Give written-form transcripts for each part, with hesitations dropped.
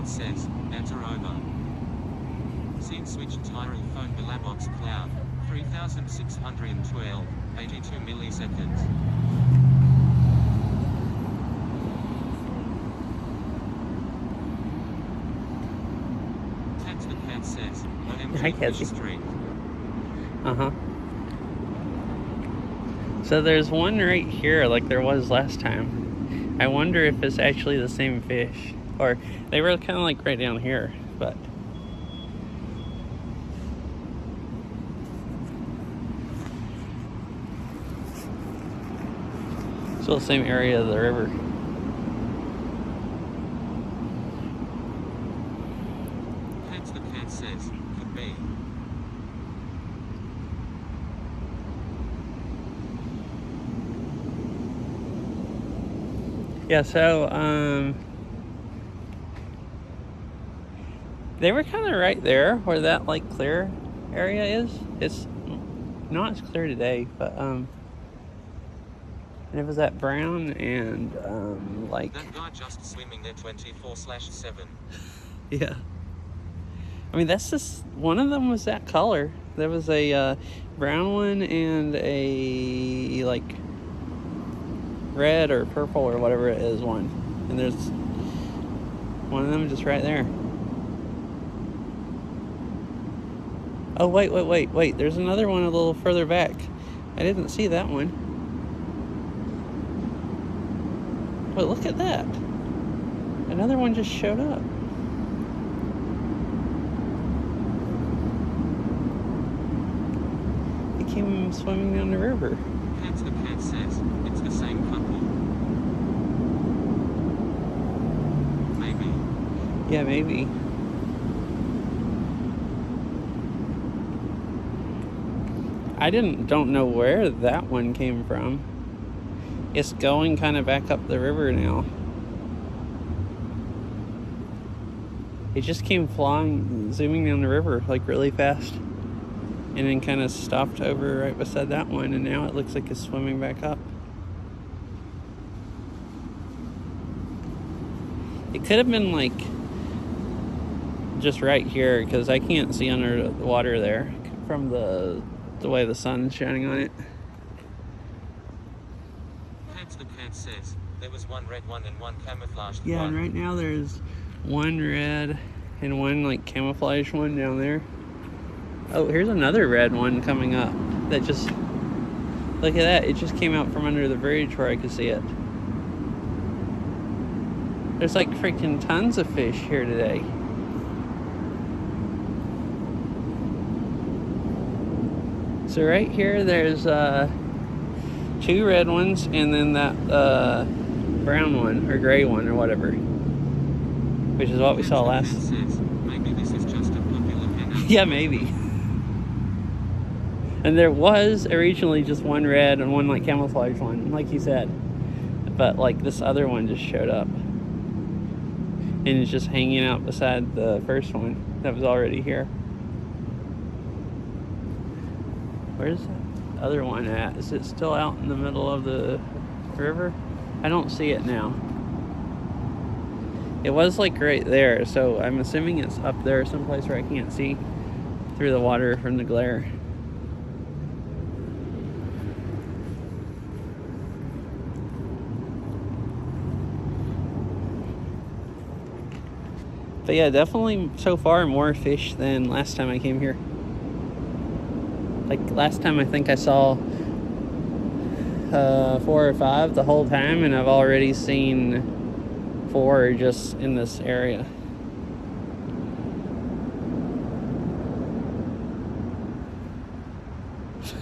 Says, enter over. Scene switch tiring phone Bilabox cloud, 3612, 82 milliseconds. Text the cat says, Hi, OMG Cassie. Street. So there's one right here like there was last time. I wonder if it's actually the same fish. Or they were kind of like right down here, but... Still the same area of the river. Hence the cat says, could be. Yeah, so, they were kind of right there where that, like, clear area is. It's not as clear today, but, and it was that brown and, like... That guy just swimming there 24/7. Yeah. I mean, that's just... One of them was that color. There was a, brown one and a, like... red or purple or whatever it is one, and there's one of them just right there. Oh wait, there's another one a little further back. I didn't see that one. But look at that, another one just showed up. He came swimming down the river. Hence the cat says, it's the same couple. Maybe. Yeah, maybe. I don't know where that one came from. It's going kind of back up the river now. It just came flying, zooming down the river like really fast. And then kind of stopped over right beside that one, and now it looks like it's swimming back up. It could have been like just right here, because I can't see under the water there from the way the sun's shining on it. Hence the cat says, there was one red one and one camouflaged Yeah, one. and right now there's one red and one like camouflage one down there. Oh, here's another red one coming up that just, look at that, it just came out from under the bridge where I could see it. There's like freaking tons of fish here today. So right here there's two red ones and then that brown one or gray one or whatever, which is what we saw last. Says, maybe this is just a popular hangout. Yeah, maybe. And there was originally just one red and one like camouflage one, like you said. But like this other one just showed up. And it's just hanging out beside the first one that was already here. Where's that other one at? Is it still out in the middle of the river? I don't see it now. It was like right there, so I'm assuming it's up there someplace where I can't see through the water from the glare. But yeah, definitely so far more fish than last time I came here. Like last time I think I saw 4 or 5 the whole time, and I've already seen 4 just in this area.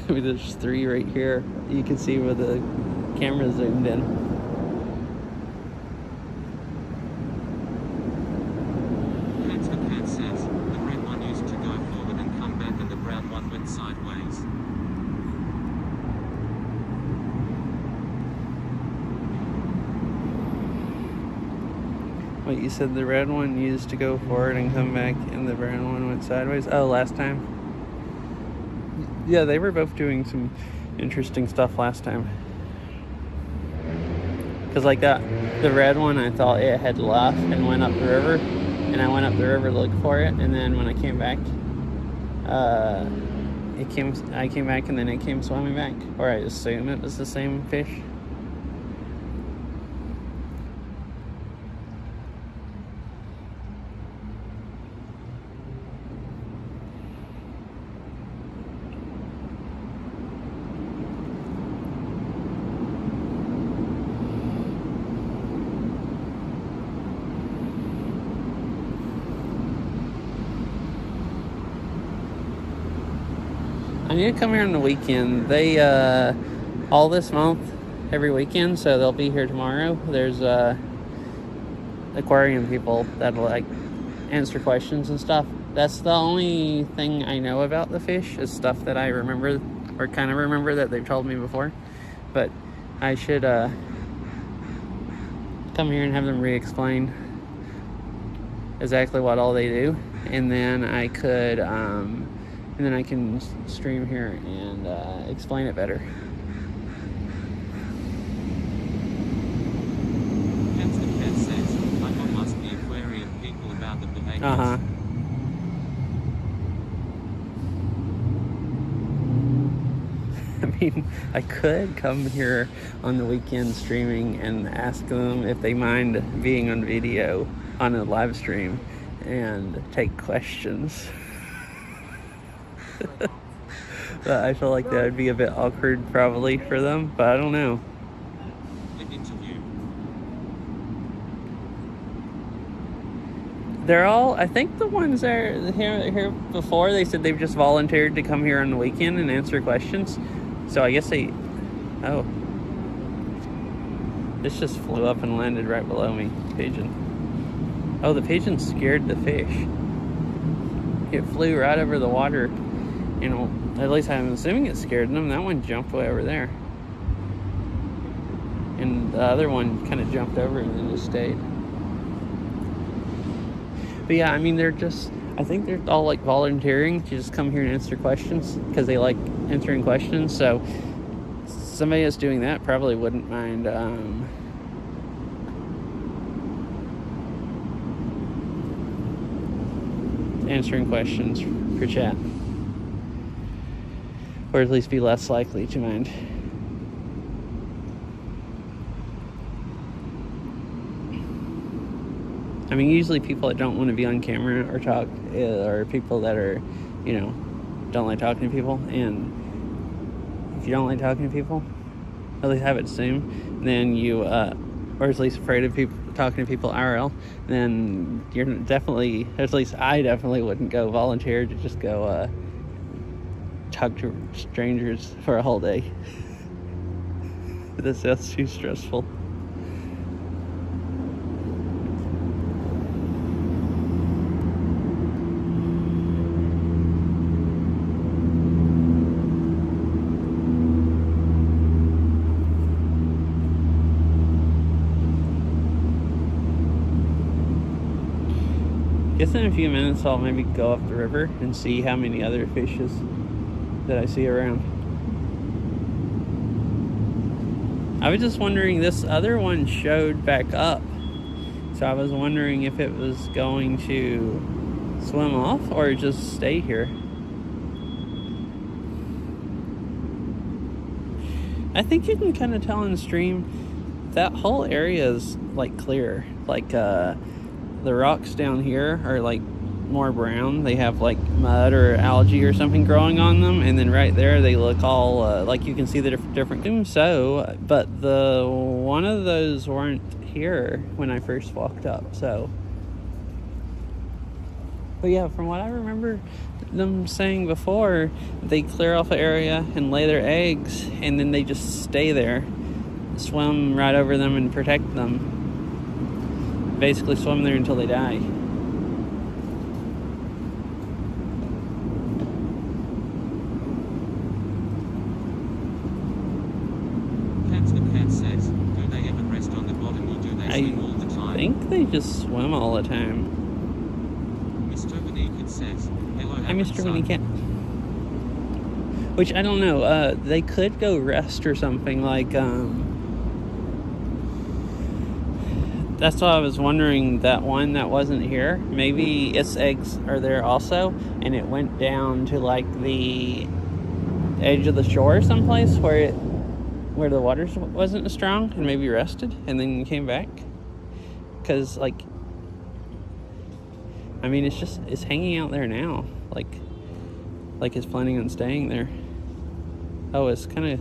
I mean, there's 3 right here. You can see where the camera zoomed in. Sideways. Wait, you said the red one used to go forward and come back, and the brown one went sideways? Oh, last time? Yeah, they were both doing some interesting stuff last time. Because like that, the red one, I thought it had left and went up the river, and I went up the river to look for it, and then when I came back, I came back and then it came swimming back. Or I assume it was the same fish. I need to come here on the weekend. They, all this month, every weekend, so they'll be here tomorrow. There's, aquarium people that'll, like, answer questions and stuff. That's the only thing I know about the fish, is stuff that I remember, or kind of remember that they've told me before. But I should, come here and have them re-explain exactly what all they do, and then I could, and then I can stream here and explain it better. Hence the cat says, I can ask the aquarium people about the behaviors. I mean, I could come here on the weekend streaming and ask them if they mind being on video on a live stream and take questions. But I feel like that would be a bit awkward probably for them, but I don't know. Interview. They're all, I think the ones that are here before, they said they've just volunteered to come here on the weekend and answer questions. So I guess they, oh. This just flew up and landed right below me, pigeon. Oh, the pigeon scared the fish. It flew right over the water. You know, at least I'm assuming it scared them. That one jumped way over there. And the other one kind of jumped over and then just stayed. But yeah, I mean, I think they're all like volunteering to just come here and answer questions because they like answering questions. So somebody that's doing that probably wouldn't mind answering questions for chat, or at least be less likely to mind. I mean, usually people that don't want to be on camera or talk are people that are, you know, don't like talking to people. And if you don't like talking to people, at least have it Zoom, then you, or at least afraid of people talking to people IRL, then you're definitely, at least I definitely wouldn't go volunteer to just go talk to strangers for a whole day. That's too stressful. Guess in a few minutes I'll maybe go up the river and see how many other fishes that I see around. I was just wondering, this other one showed back up, so I was wondering if it was going to swim off or just stay here. I think you can kind of tell in the stream that whole area is like clear, like the rocks down here are like more brown. They have like mud or algae or something growing on them, and then right there they look all like you can see the different. So, but the one of those weren't here when I first walked up. So, but yeah, from what I remember them saying before, they clear off an area and lay their eggs, and then they just stay there, swim right over them and protect them. Basically swim there until they die. The cat says, do they ever rest on the bottom or do they swim all the time? I think they just swim all the time. Mr. Winnie says, hello, hi Mr. Winnie Cat. Which I don't know, they could go rest or something, like that's why I was wondering, that one that wasn't here, maybe its eggs are there also, and it went down to like the edge of the shore someplace where the water wasn't as strong, and maybe rested and then came back. Because like, I mean, it's hanging out there now, like it's planning on staying there. Oh, it's kind of,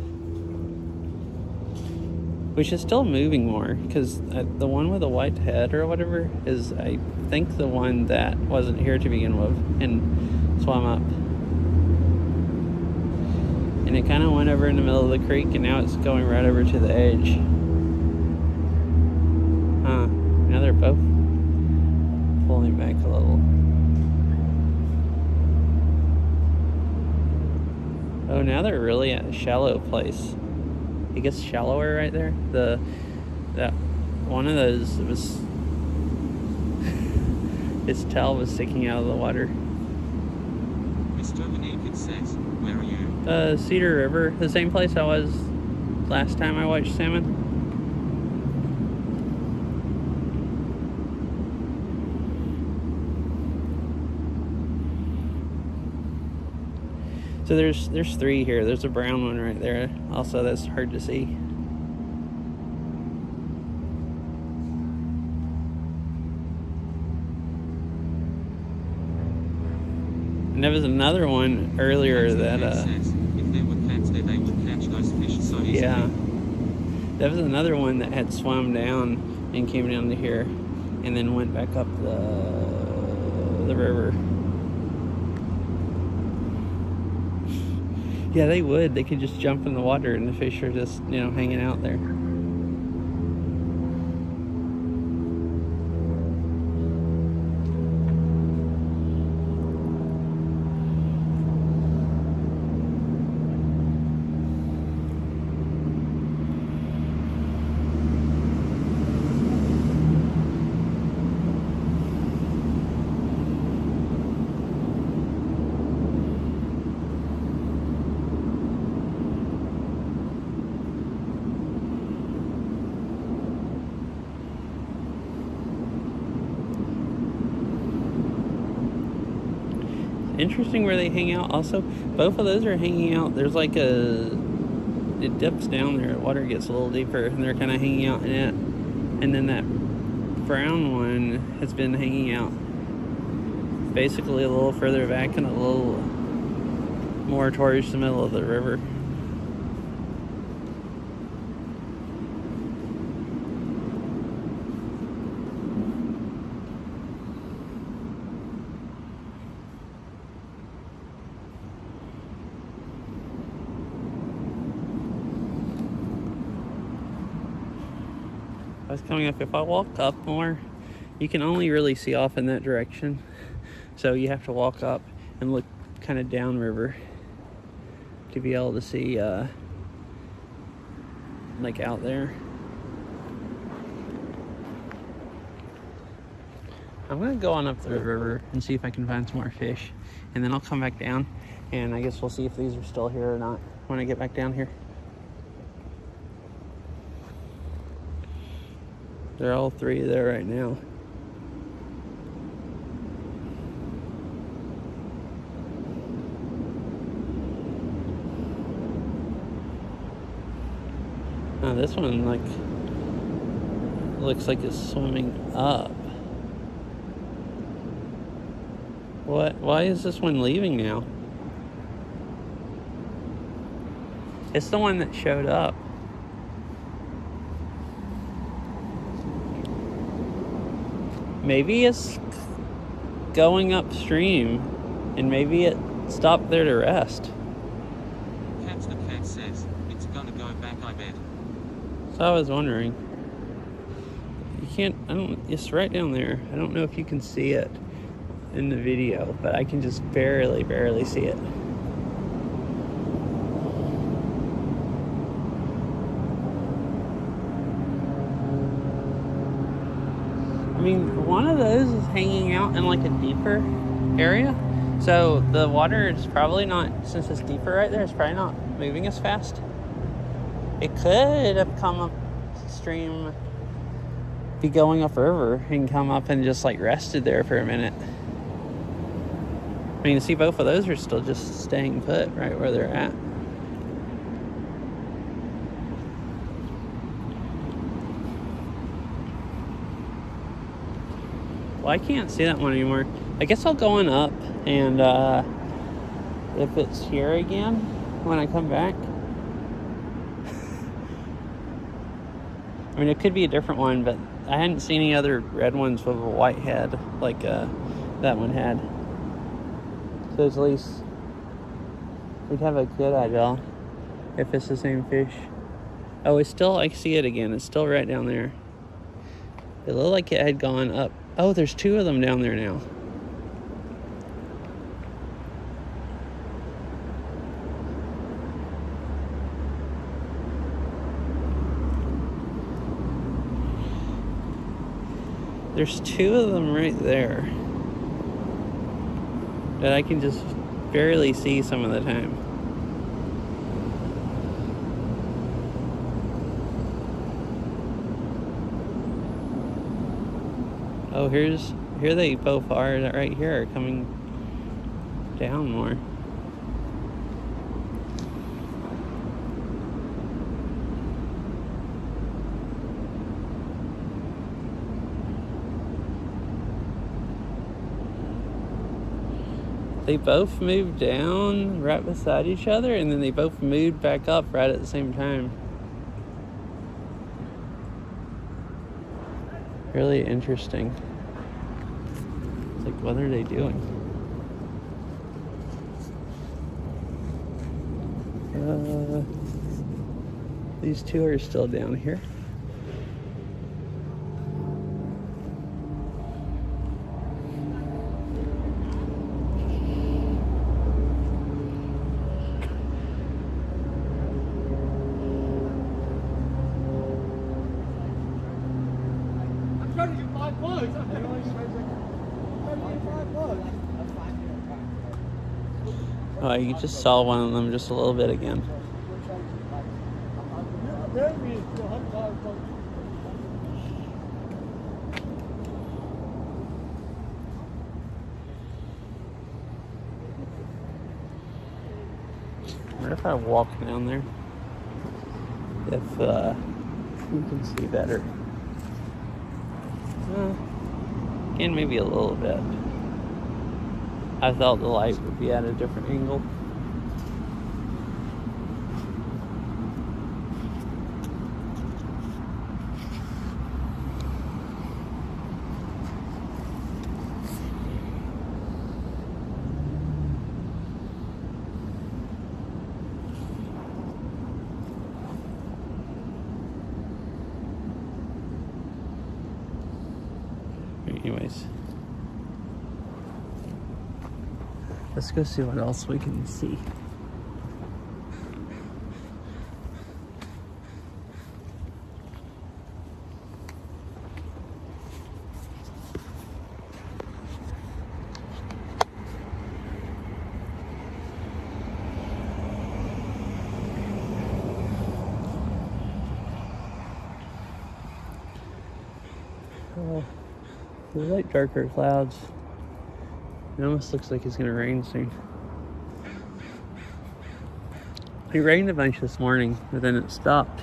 which is still moving more, because the one with the white head or whatever is, I think, the one that wasn't here to begin with and swam up. And it kind of went over in the middle of the creek, and now it's going right over to the edge. Now they're both pulling back a little. Oh, now they're really at a shallow place. It gets shallower right there. That one of those was its tail was sticking out of the water. Mr. Naked says, where are you? Cedar River, the same place I was last time I watched salmon. So there's three here. There's a brown one right there. Also, that's hard to see. And there was another one earlier that says, if there were cats there, they would catch those fish so easily. Yeah. There was another one that had swum down and came down to here and then went back up the river. Yeah, they would. They could just jump in the water and the fish are just, hanging out there. Interesting where they hang out. Also, both of those are hanging out. There's like it dips down there. The water gets a little deeper, and they're kind of hanging out in it. And then that brown one has been hanging out basically a little further back and a little more towards the middle of the river. I was coming up. If I walk up more, you can only really see off in that direction. So you have to walk up and look kind of downriver to be able to see like out there. I'm gonna go on up the river and see if I can find some more fish, and then I'll come back down and I guess we'll see if these are still here or not when I get back down here. They're all three there right now. Oh, this one looks like it's swimming up. What? Why is this one leaving now? It's the one that showed up. Maybe it's going upstream, and maybe it stopped there to rest. Cats the cat says, it's gonna go back, I bet. So I was wondering. You can't, it's right down there. I don't know if you can see it in the video, but I can just barely see it. I mean, one of those is hanging out in like a deeper area. So the water is probably not, since it's deeper right there, it's probably not moving as fast. It could have come upstream, be going upriver and come up and just like rested there for a minute. I mean, you see both of those are still just staying put right where they're at. Well, I can't see that one anymore. I guess I'll go on up, and if it's here again when I come back. I mean, it could be a different one, but I hadn't seen any other red ones with a white head like that one had. So at least we'd have a good idea If it's the same fish. Oh, it's still, I see it again. It's still right down there. It looked like it had gone up. Oh, there's 2 of them down there now. There's 2 of them right there. But I can just barely see some of the time. Oh, here they both are right here, coming down more. They both moved down right beside each other, and then they both moved back up right at the same time. Really interesting. It's like, what are they doing? These 2 are still down here. Oh, you just saw one of them just a little bit again. What if I walk down there? If you can see better. Again, maybe a little bit. I thought the light would be at a different angle. Anyways, let's go see what else we can see. There's like darker clouds. It almost looks like it's gonna rain soon. It rained a bunch this morning, but then it stopped.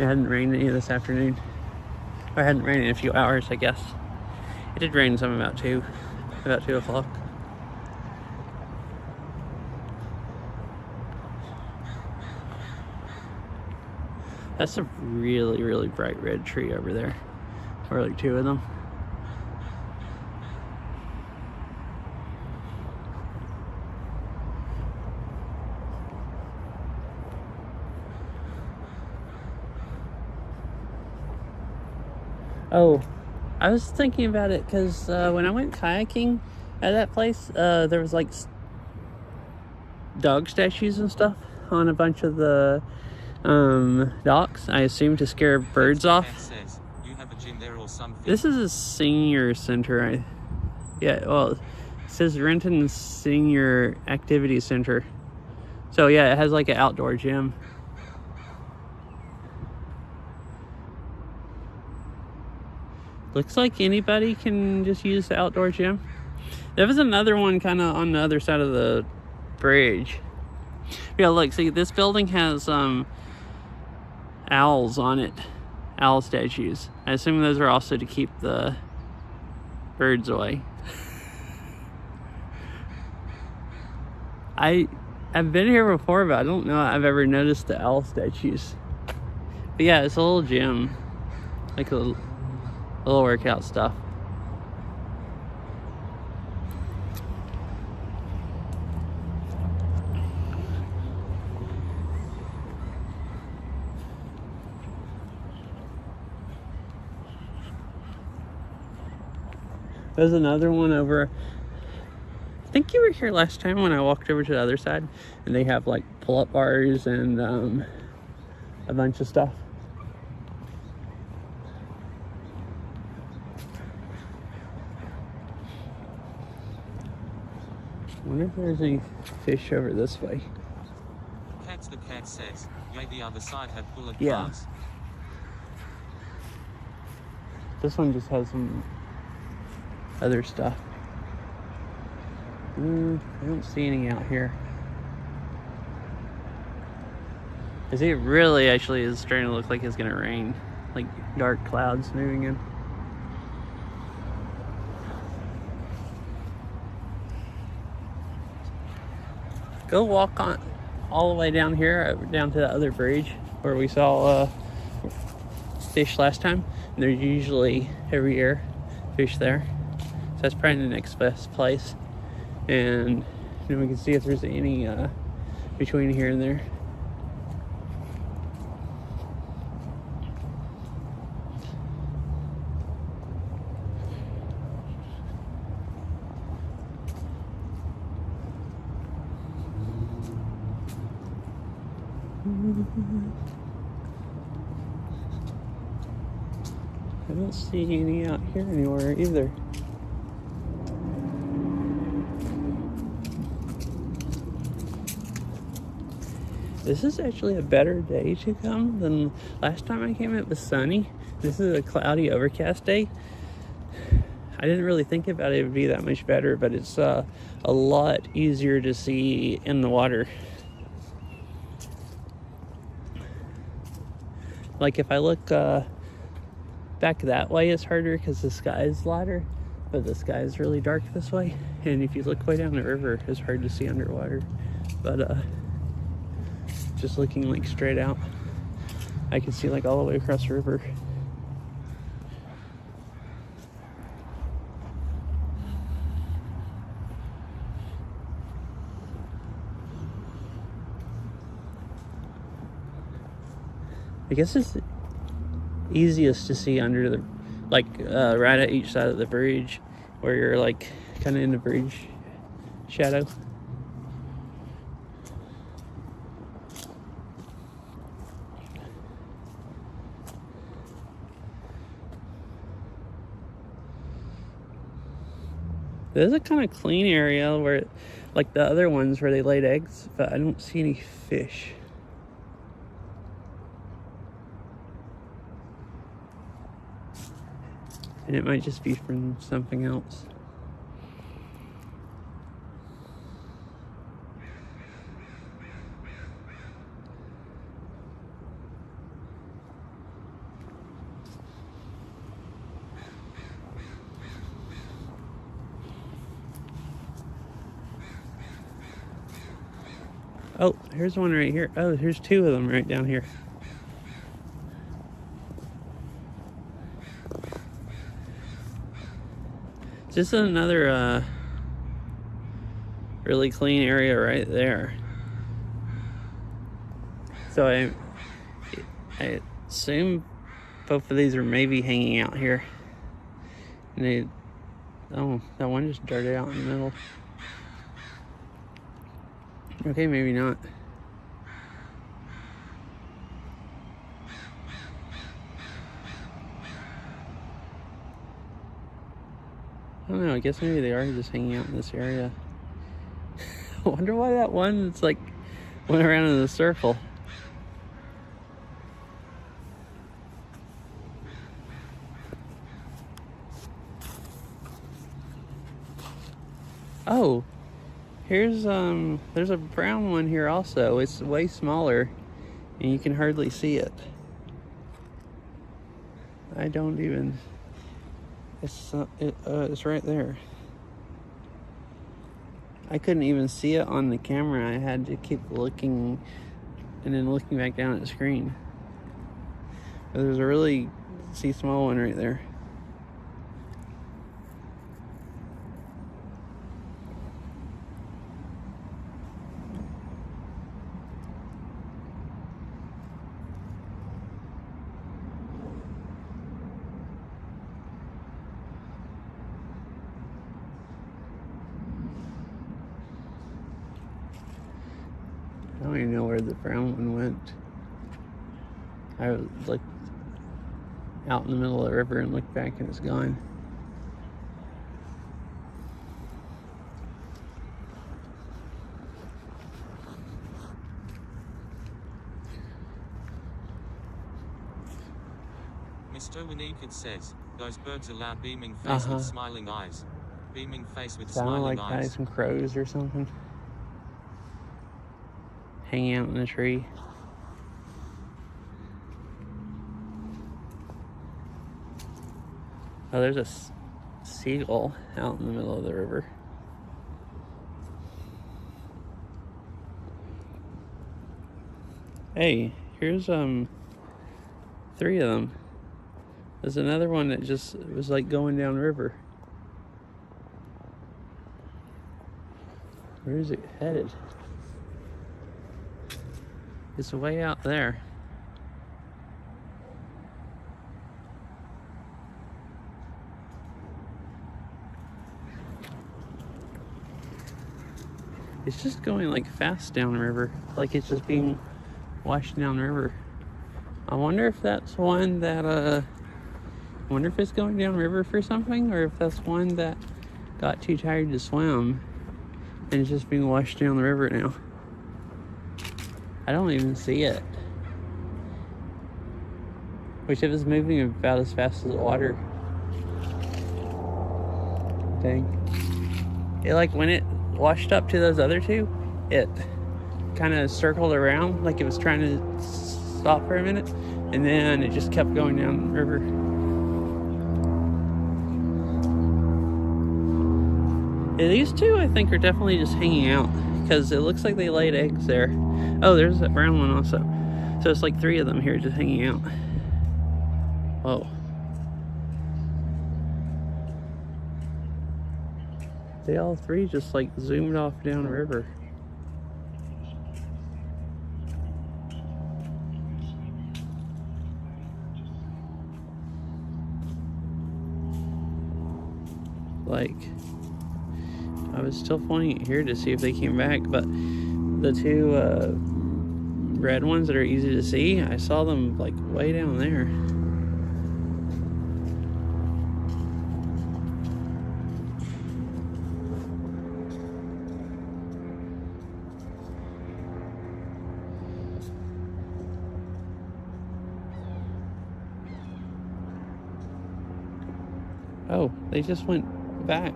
It hadn't rained any this afternoon. Or it hadn't rained in a few hours, I guess. It did rain some about 2 o'clock. That's a really, really bright red tree over there. Or like 2 of them. Oh, I was thinking about it because when I went kayaking at that place, there was like dog statues and stuff on a bunch of the docks. I assume to scare birds off. You have a gym there or something. This is a senior center. Well, it says Renton Senior Activity Center. So yeah, it has like an outdoor gym. Looks like anybody can just use the outdoor gym. There was another one kind of on the other side of the bridge. Yeah, look, see, this building has owls on it. Owl statues. I assume those are also to keep the birds away. I've been here before, but I don't know I've ever noticed the owl statues. But yeah, it's a little gym. Like a little workout stuff. There's another one over. I think you were here last time when I walked over to the other side, and they have like pull-up bars and a bunch of stuff. I wonder if there's any fish over this way. Cats, the cat says. Yeah, the other side had bullet Yeah. class. This one just has some other stuff. I don't see any out here. I see it really actually is starting to look like it's gonna rain. Like dark clouds moving in. Go walk on all the way down here, down to the other bridge where we saw fish last time. And there's usually every year fish there. So that's probably the next best place. And then we can see if there's any between here and there. I don't see any out here anywhere either. This is actually a better day to come than last time I came. It was sunny. This is a cloudy, overcast day. I didn't really think about it would be that much better, but it's a lot easier to see in the water. Like if I look back that way, it's harder because the sky is lighter, but the sky is really dark this way. And if you look way down the river, it's hard to see underwater. But just looking like straight out, I can see like all the way across the river. I guess it's easiest to see under the, like right at each side of the bridge, where you're like kind of in the bridge shadow. There's a kind of clean area where, like the other ones where they laid eggs, but I don't see any fish. And it might just be from something else. Oh, here's one right here. Oh, here's two of them right down here. This is another really clean area right there. So I assume both of these are maybe hanging out here. And oh, that one just darted out in the middle. Okay, maybe not. I don't know, I guess maybe they are just hanging out in this area. I wonder why that one, it's like, went around in a circle. Oh, there's a brown one here also. It's way smaller, and you can hardly see it. I don't even... It's right there. I couldn't even see it on the camera. I had to keep looking and then looking back down at the screen. But there's a really small one right there. where the brown one went. I looked out in the middle of the river and looked back and it's gone. Mr. Winnicott says, those birds are loud, beaming face with smiling eyes. Beaming face with smiling Sounded eyes. like some crows or something. Hanging out in the tree. Oh, there's a seagull out in the middle of the river. Hey, here's 3 of them. There's another one that just was like going down river. Where is it headed? It's way out there. It's just going like fast downriver, like it's just being washed downriver. I wonder if that's one that, I wonder if it's going downriver for something, or if that's one that got too tired to swim and is just being washed down the river now. I don't even see it. Which it was moving about as fast as the water. Dang. It like when it washed up to those other 2, it kind of circled around like it was trying to stop for a minute, and then it just kept going down the river. Yeah, these 2 I think are definitely just hanging out because it looks like they laid eggs there. Oh, there's that brown one also. So it's like 3 of them here just hanging out. Whoa. They all 3 just like zoomed off down the river. Like, I was still pointing it here to see if they came back, but the 2 red ones that are easy to see, I saw them like way down there. Oh, they just went back.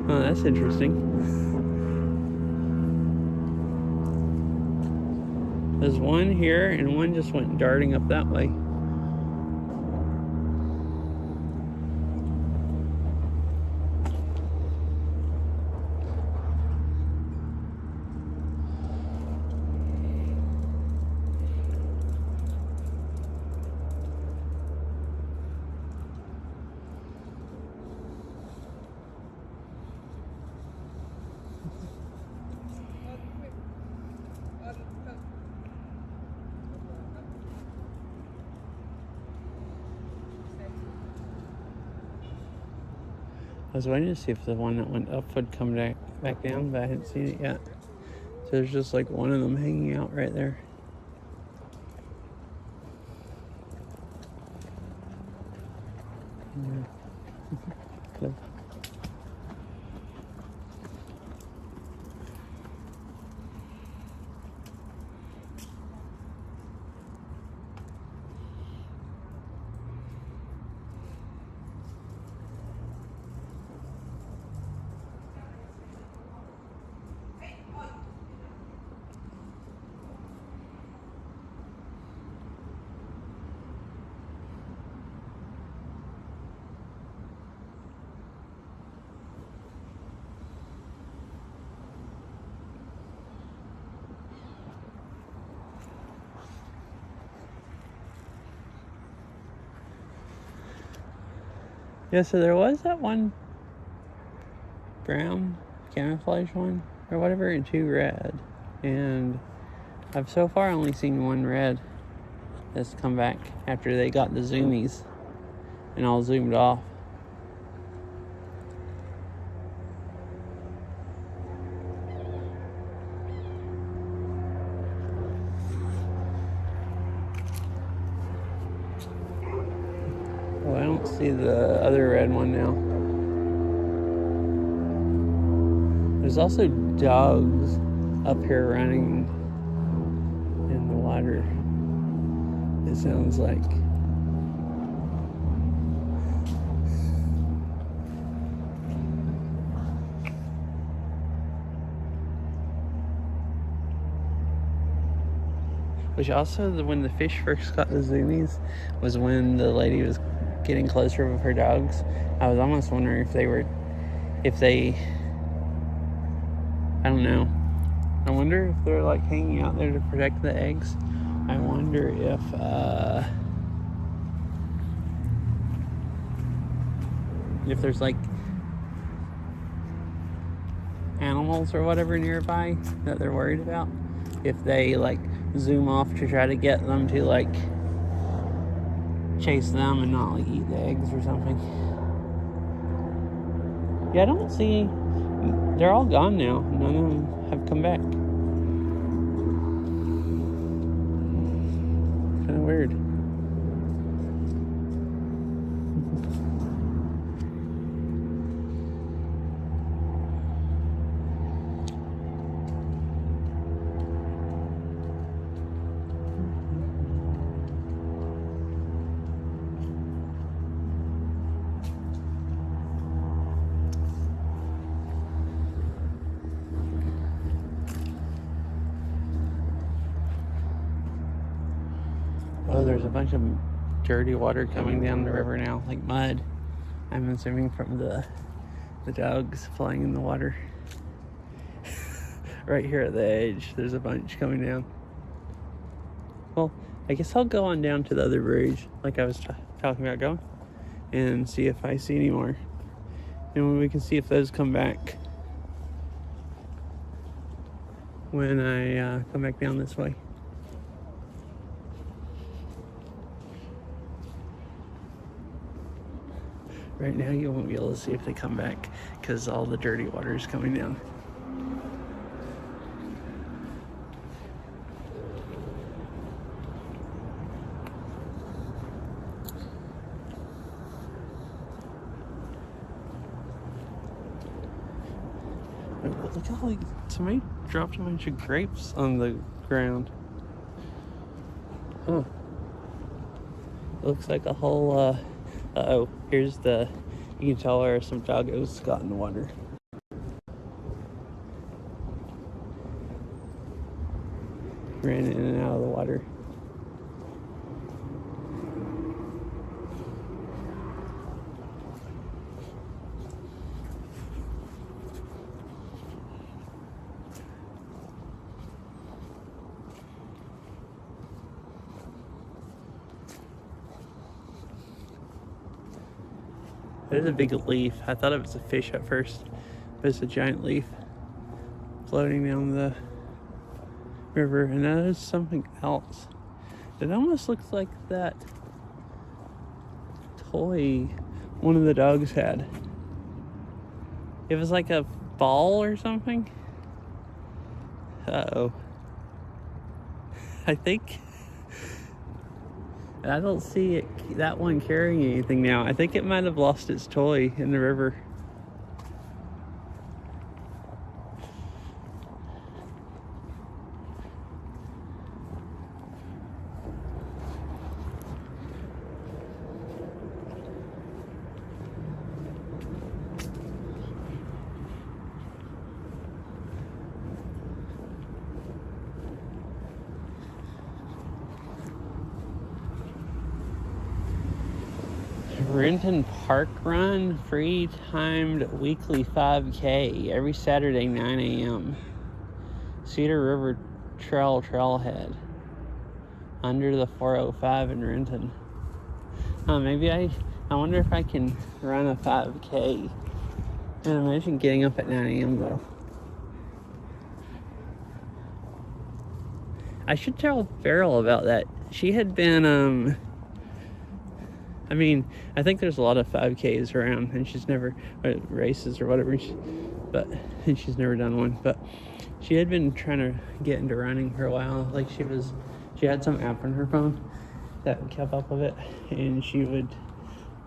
Oh, that's interesting. There's one here and one just went darting up that way. I was waiting to see if the one that went up would come back down, but I hadn't seen it yet. So there's just like one of them hanging out right there. Yeah. Yeah, so there was that one brown camouflage one or whatever and 2 red. And I've so far only seen 1 red that's come back after they got the zoomies and all zoomed off. Let's see the other red one now. There's also dogs up here running in the water, it sounds like. Which also, when the fish first got the zoomies, was when the lady was getting closer with her dogs. I was almost wondering if they, I don't know. I wonder if they're like hanging out there to protect the eggs. I wonder if there's like animals or whatever nearby that they're worried about. If they like zoom off to try to get them to like chase them and not like eat the eggs or something. Yeah, I don't see, they're all gone now. None of them have come back. Kind of weird. Oh, there's a bunch of dirty water coming down the river now, like mud. I'm assuming from the dogs playing in the water. Right here at the edge, there's a bunch coming down. Well, I guess I'll go on down to the other bridge, like I was talking about going, and see if I see any more. And we can see if those come back when I come back down this way. Right now you won't be able to see if they come back because all the dirty water is coming down. Look how like somebody dropped a bunch of grapes on the ground. Huh. It looks like a whole uh-oh, here's you can tell where some doggos got in the water. Ran in and out of the water. There's a big leaf. I thought it was a fish at first, but it's a giant leaf floating down the river. And that is something else. It almost looks like that toy one of the dogs had. It was like a ball or something. Uh-oh. I think I don't see that one carrying anything now. I think it might have lost its toy in the river. Renton Park Run, free timed weekly 5K every Saturday 9 a.m. Cedar River Trailhead under the 405 in Renton. Maybe I wonder if I can run a 5K. And imagine getting up at 9 a.m. though. I should tell Farrell about that. She had been I mean, I think there's a lot of 5Ks around, and she's never, races or whatever, and she's never done one, but she had been trying to get into running for a while. Like she had some app on her phone that kept up with it, and she would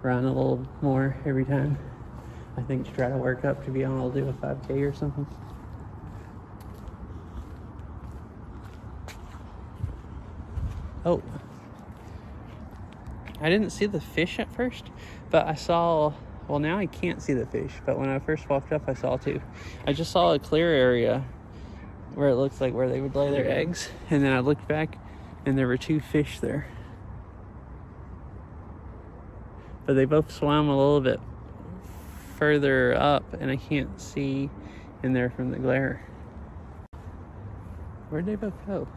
run a little more every time. I think to try to work up to be able to do a 5K or something. Oh, I didn't see the fish at first, but I saw, well, now I can't see the fish, but when I first walked up, I saw two. I just saw a clear area where it looks like where they would lay their eggs, and then I looked back and there were two fish there. But they both swam a little bit further up, and I can't see in there from the glare. Where'd they both go?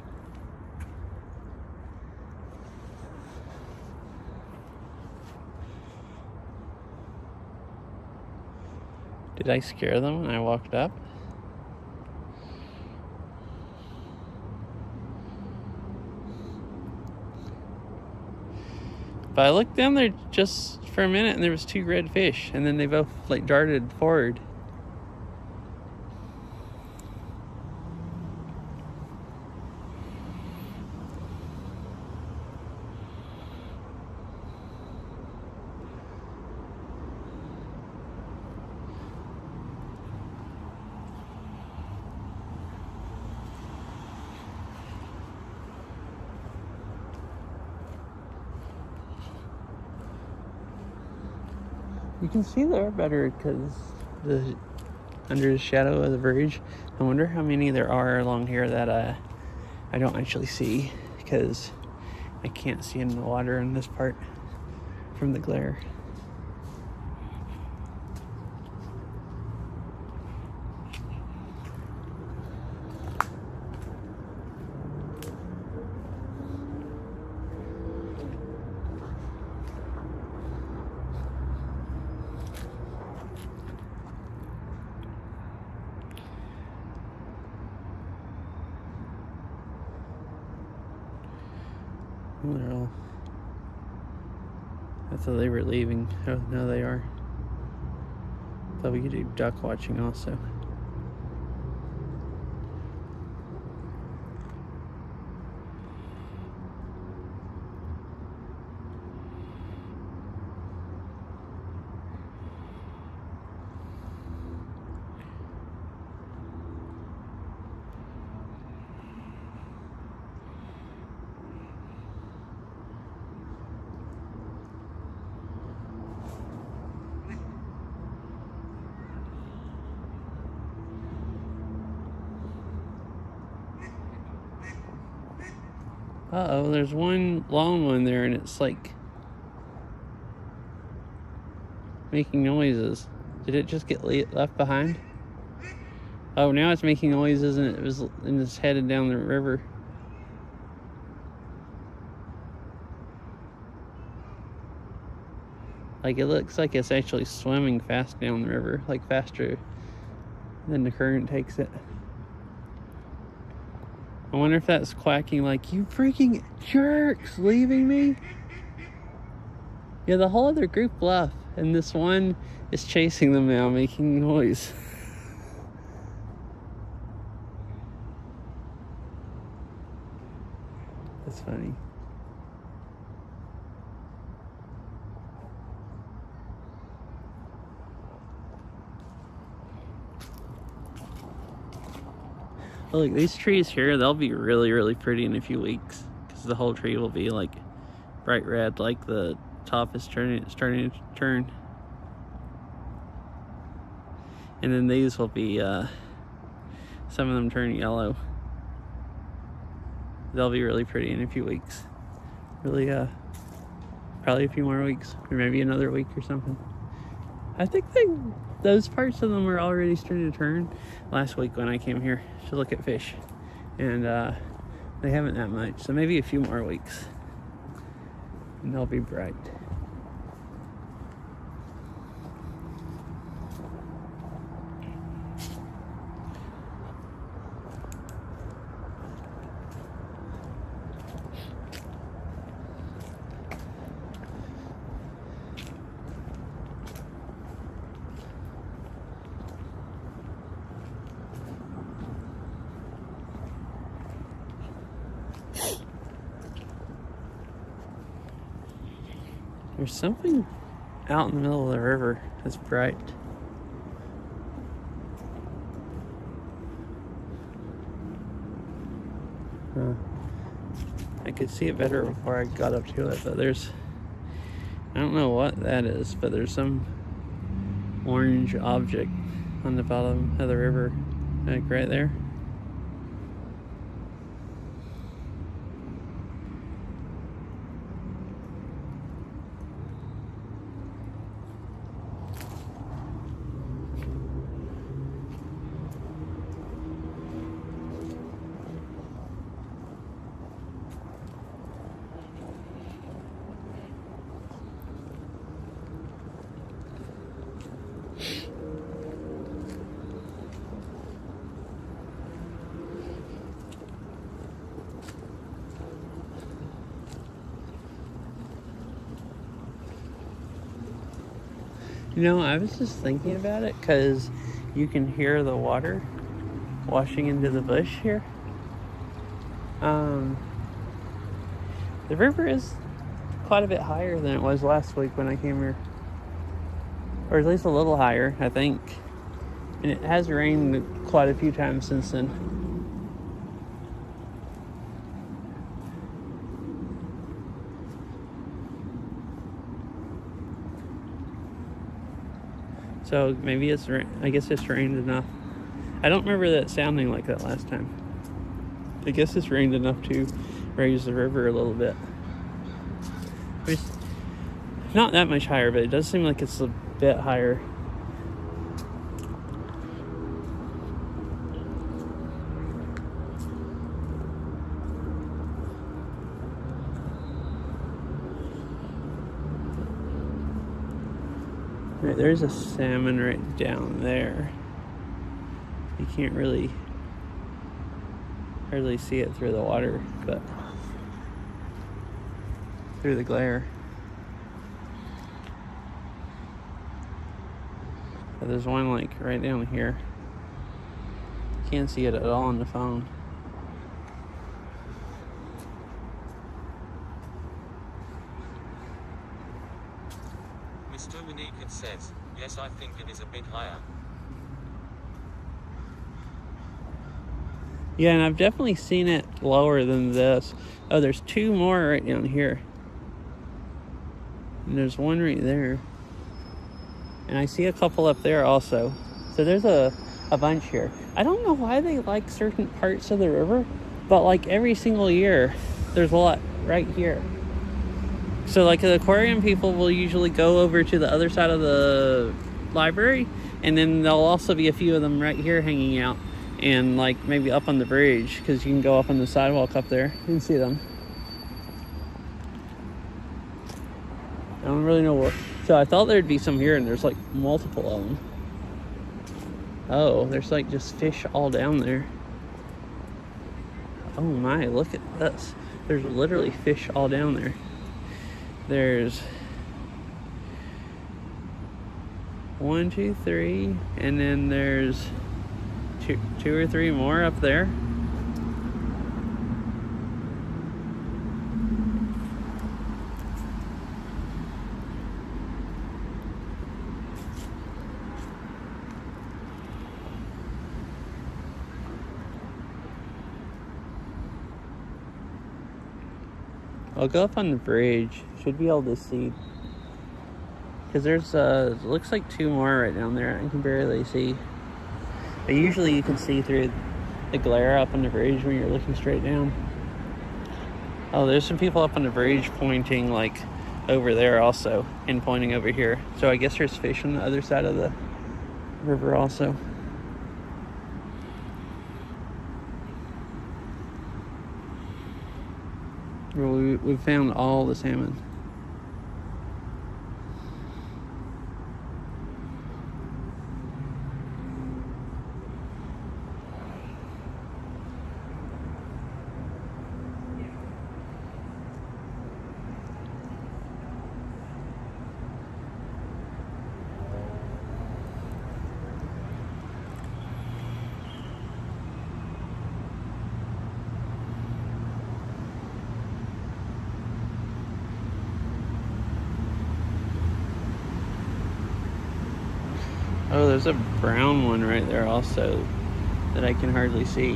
Did I scare them when I walked up? But I looked down there just for a minute and there was two red fish, and then they both like darted forward. You can see there better because under the shadow of the bridge. I wonder how many there are along here that I don't actually see because I can't see in the water in this part from the glare. They're all, I thought they were leaving. Oh, no, they are. Thought we could do duck watching also. Uh-oh, there's one long one there and it's like making noises. Did it just get left behind? Oh, now it's making noises and it's headed down the river. Like it looks like it's actually swimming fast down the river, like faster than the current takes it. I wonder if that's quacking like, you freaking jerks, leaving me? Yeah, the whole other group left, and this one is chasing them now, making noise. That's funny. Oh, look, these trees here, they'll be really, really pretty in a few weeks because the whole tree will be like bright red, like the top is starting to turn. And then these will be, some of them turn yellow. They'll be really pretty in a few weeks. Really, probably a few more weeks, or maybe another week or something. I think those parts of them are already starting to turn last week when I came here to look at fish, and they haven't that much, so maybe a few more weeks and they'll be bright. There's something out in the middle of the river. It's bright. I could see it better before I got up to it, but there's, I don't know what that is, but there's some orange object on the bottom of the river, like right there. You know, I was just thinking about it because you can hear the water washing into the bush here. The river is quite a bit higher than it was last week when I came here. Or at least a little higher, I think. And it has rained quite a few times since then. So maybe it's, I guess it's rained enough. I don't remember that sounding like that last time. I guess it's rained enough to raise the river a little bit. It's not that much higher, but it does seem like it's a bit higher. Right, there's a salmon right down there. You can't really hardly see it through the water, but through the glare. But there's one like right down here. Can't see it at all on the phone. Mr. Winnicott says, yes, I think it is a bit higher. Yeah, and I've definitely seen it lower than this. Oh, there's two more right down here. And there's one right there. And I see a couple up there also. So there's a bunch here. I don't know why they like certain parts of the river, but like every single year, there's a lot right here. So like the aquarium people will usually go over to the other side of the library, and then there'll also be a few of them right here hanging out, and like maybe up on the bridge, because you can go up on the sidewalk up there and see them. I don't really know what. So I thought there'd be some here, and there's like multiple of them. Oh, there's like just fish all down there. Oh my, look at this. There's literally fish all down there. There's 1, 2, 3, and then there's two or three more up there. I'll go up on the bridge. Should be able to see. Because there's, looks like two more right down there. I can barely see. But usually you can see through the glare up on the bridge when you're looking straight down. Oh, there's some people up on the bridge pointing like over there also, and pointing over here. So I guess there's fish on the other side of the river also. We found all the salmon. Oh, there's a brown one right there also that I can hardly see.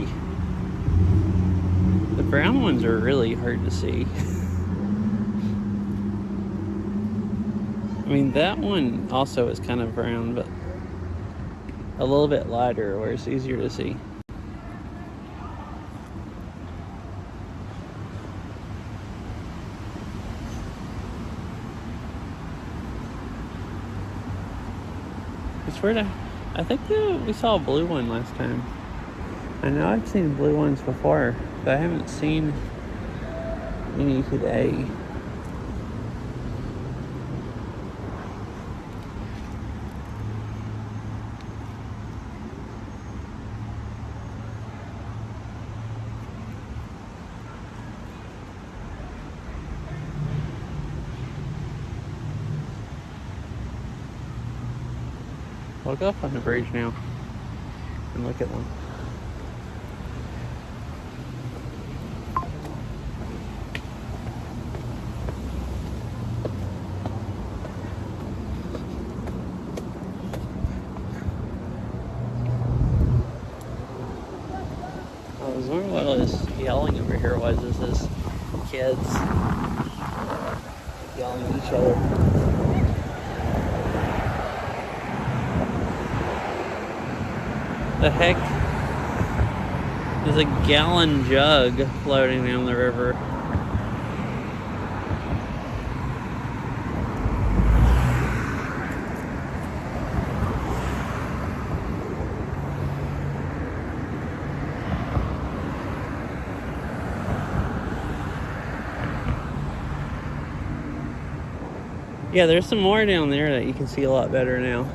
The brown ones are really hard to see. I mean, that one also is kind of brown, but a little bit lighter where it's easier to see. It's weird. I think we saw a blue one last time. I know I've seen blue ones before, but I haven't seen any today. I'll go up on the bridge now and look at them. I was wondering what all this yelling over here was. Is this kids yelling at each other? The heck? There's a gallon jug floating down the river. Yeah, there's some more down there that you can see a lot better now.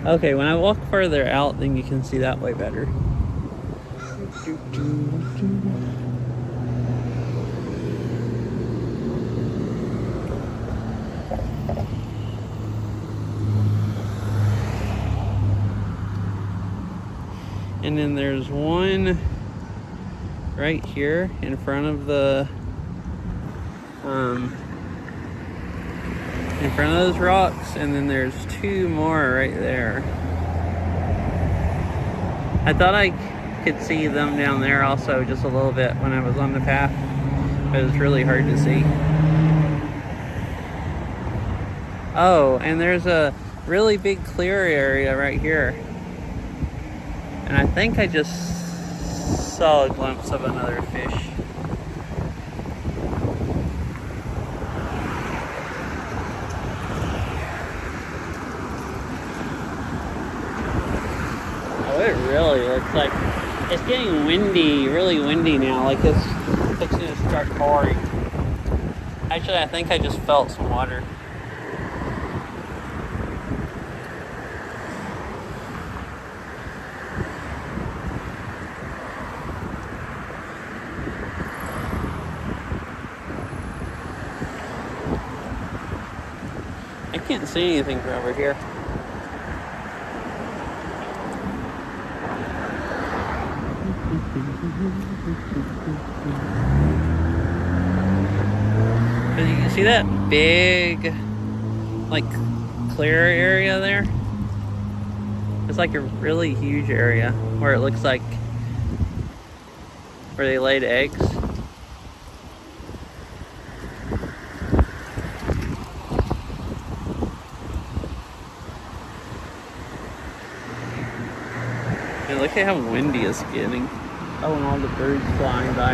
Okay, when I walk further out, then you can see that way better. And then there's one right here in front of the in front of those rocks, and then there's two more right there. I thought I could see them down there also just a little bit when I was on the path, but it was really hard to see. Oh, and there's a really big clear area right here, and I think I just saw a glimpse of another fish. It really looks like it's getting windy, really windy now, like it's fixing to start pouring. Actually, I think I just felt some water. I can't see anything from over here. You can see that big, like, clear area there? It's like a really huge area where it looks like where they laid eggs. And look at how windy it's getting. Oh, and all the birds flying by.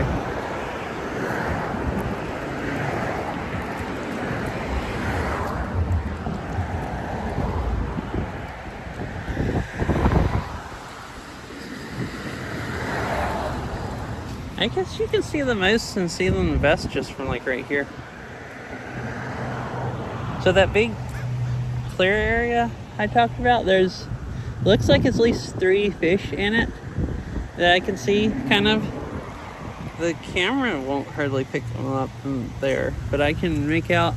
I guess you can see the most and see them the best just from like right here. So that big clear area I talked about, looks like it's at least 3 fish in it that I can see, kind of. The camera won't hardly pick them up from there, but I can make out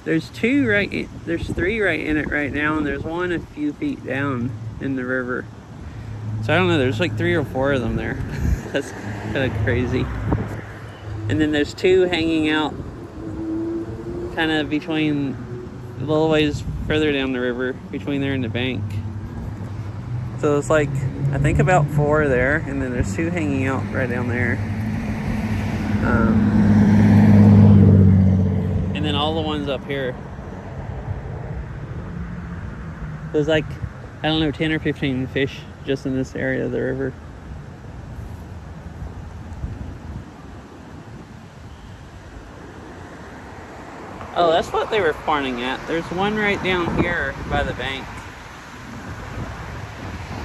there's 3 right in it right now, and there's one a few feet down in the river. So I don't know, there's like 3 or 4 of them there. That's kind of crazy. And then there's two hanging out kind of between a little ways further down the river, between there and the bank. So it's like, I think about 4 there, and then there's 2 hanging out right down there. And then all the ones up here. There's like, I don't know, 10 or 15 fish just in this area of the river. Oh, that's what they were spawning at. There's one right down here by the bank.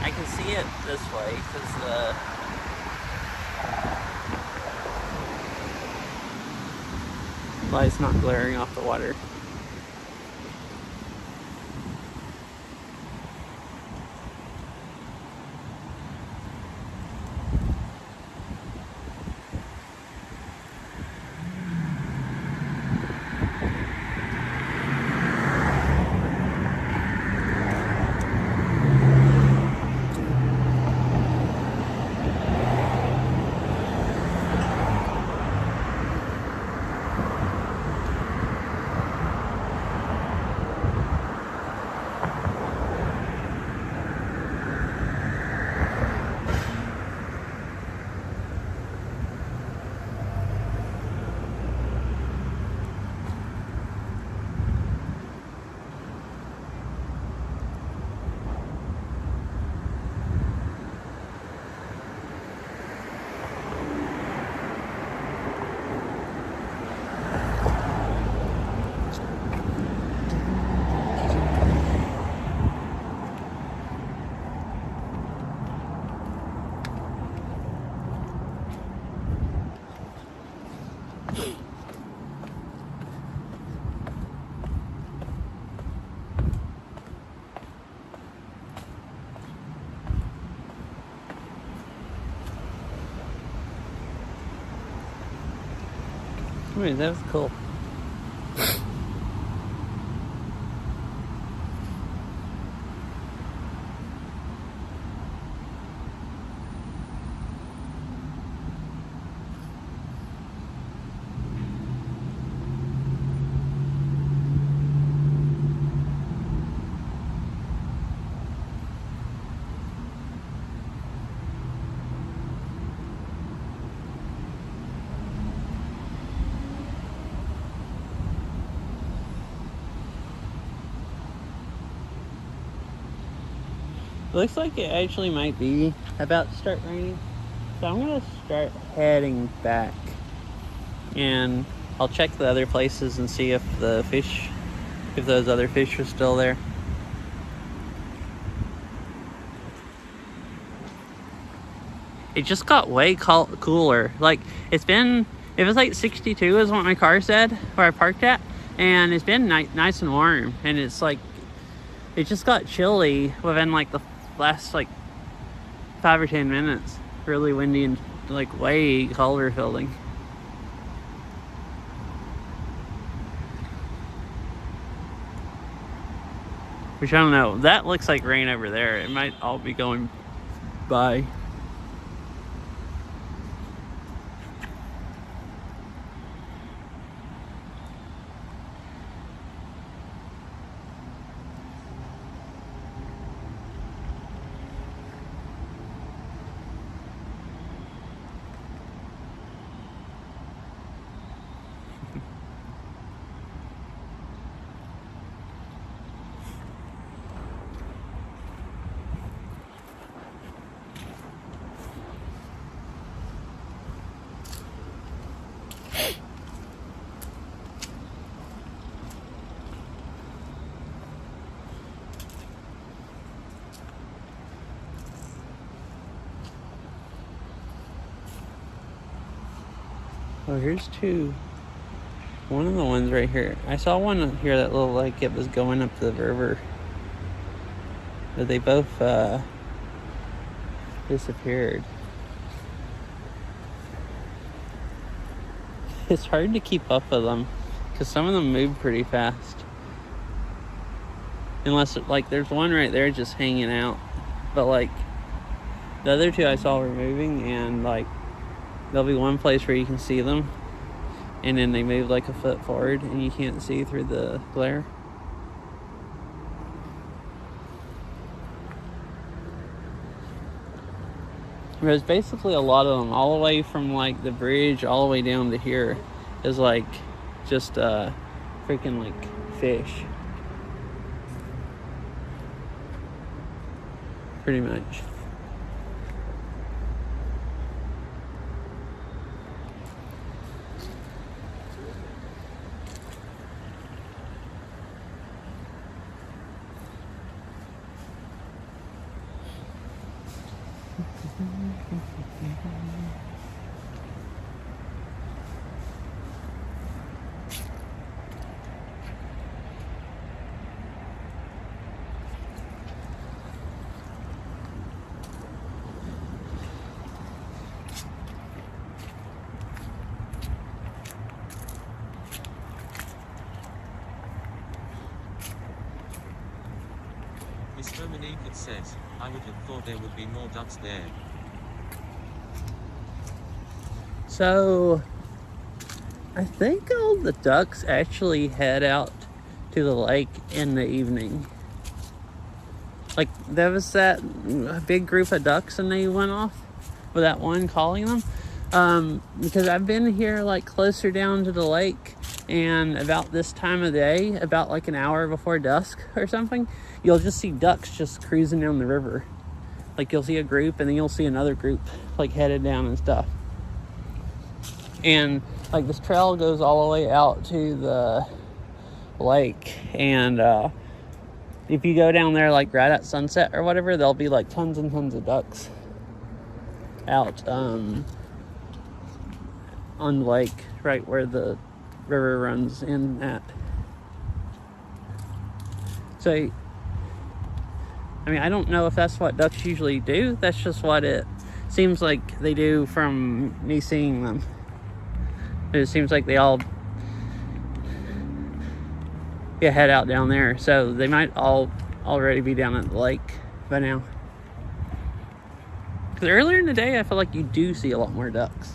I can see it this way because the light's not glaring off the water. Wait, that was cool. It looks like it actually might be about to start raining. So I'm gonna start heading back. And I'll check the other places and see if the fish, if those other fish are still there. It just got way cooler. Like, it was like 62 is what my car said, where I parked at. And it's been nice and warm. And it's like, it just got chilly within like the last like 5 or 10 minutes. Really windy and like way colder feeling. Which I don't know. That looks like rain over there. It might all be going by. Oh, here's 2. One of the ones right here. I saw one here that looked like it was going up the river. But they both disappeared. It's hard to keep up with them because some of them move pretty fast. Unless, like, there's one right there just hanging out. But, like, the other 2 I saw were moving, and, like, there'll be one place where you can see them, and then they move like a foot forward and you can't see through the glare. There's basically a lot of them, all the way from like the bridge all the way down to here is like just freaking like fish. Pretty much. Mr. Manikit says, I would have thought there would be more ducks there. So, I think all the ducks actually head out to the lake in the evening. Like, there was that big group of ducks and they went off with that one calling them. Because I've been here like closer down to the lake, and about this time of day, about like an hour before dusk or something, you'll just see ducks just cruising down the river. Like, you'll see a group and then you'll see another group like headed down and stuff. And like this trail goes all the way out to the lake, and if you go down there like right at sunset or whatever, there'll be like tons and tons of ducks out on the lake, right where the river runs in at. So I mean, I don't know if that's what ducks usually do. That's just what it seems like they do from me seeing them. It seems like they all head out down there. So they might all already be down at the lake by now. Because earlier in the day, I feel like you do see a lot more ducks.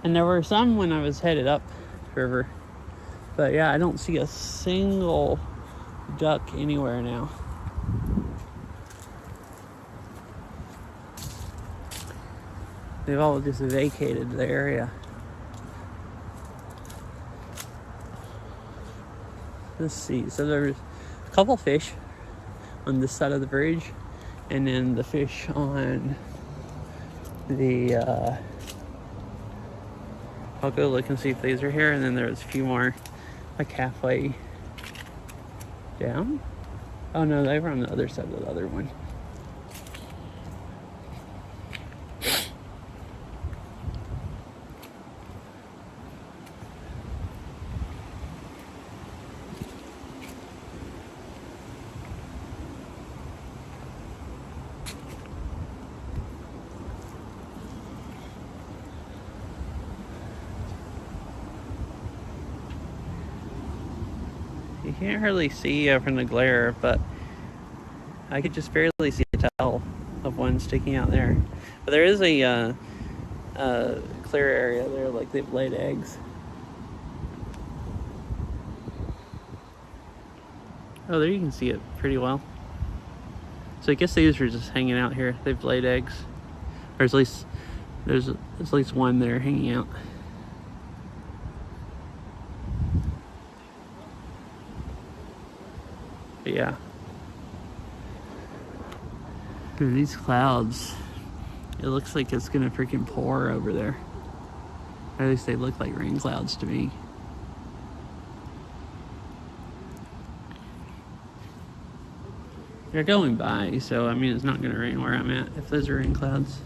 And there were some when I was headed up river. But yeah, I don't see a single duck anywhere now. They've all just vacated the area. Let's see. So there's a couple fish on this side of the bridge, and then the fish on the I'll go look and see if these are here, and then there's a few more like halfway down. Oh no, they were on the other side of the other one. You can't hardly see from the glare, but I could just barely see a tail of one sticking out there. But there is a clear area there, like they've laid eggs. Oh, there you can see it pretty well. So I guess these are just hanging out here. They've laid eggs. Or at least there's at least one there hanging out. But yeah. Dude, these clouds, it looks like it's gonna freaking pour over there. Or at least they look like rain clouds to me. They're going by, so I mean it's not gonna rain where I'm at if those are rain clouds.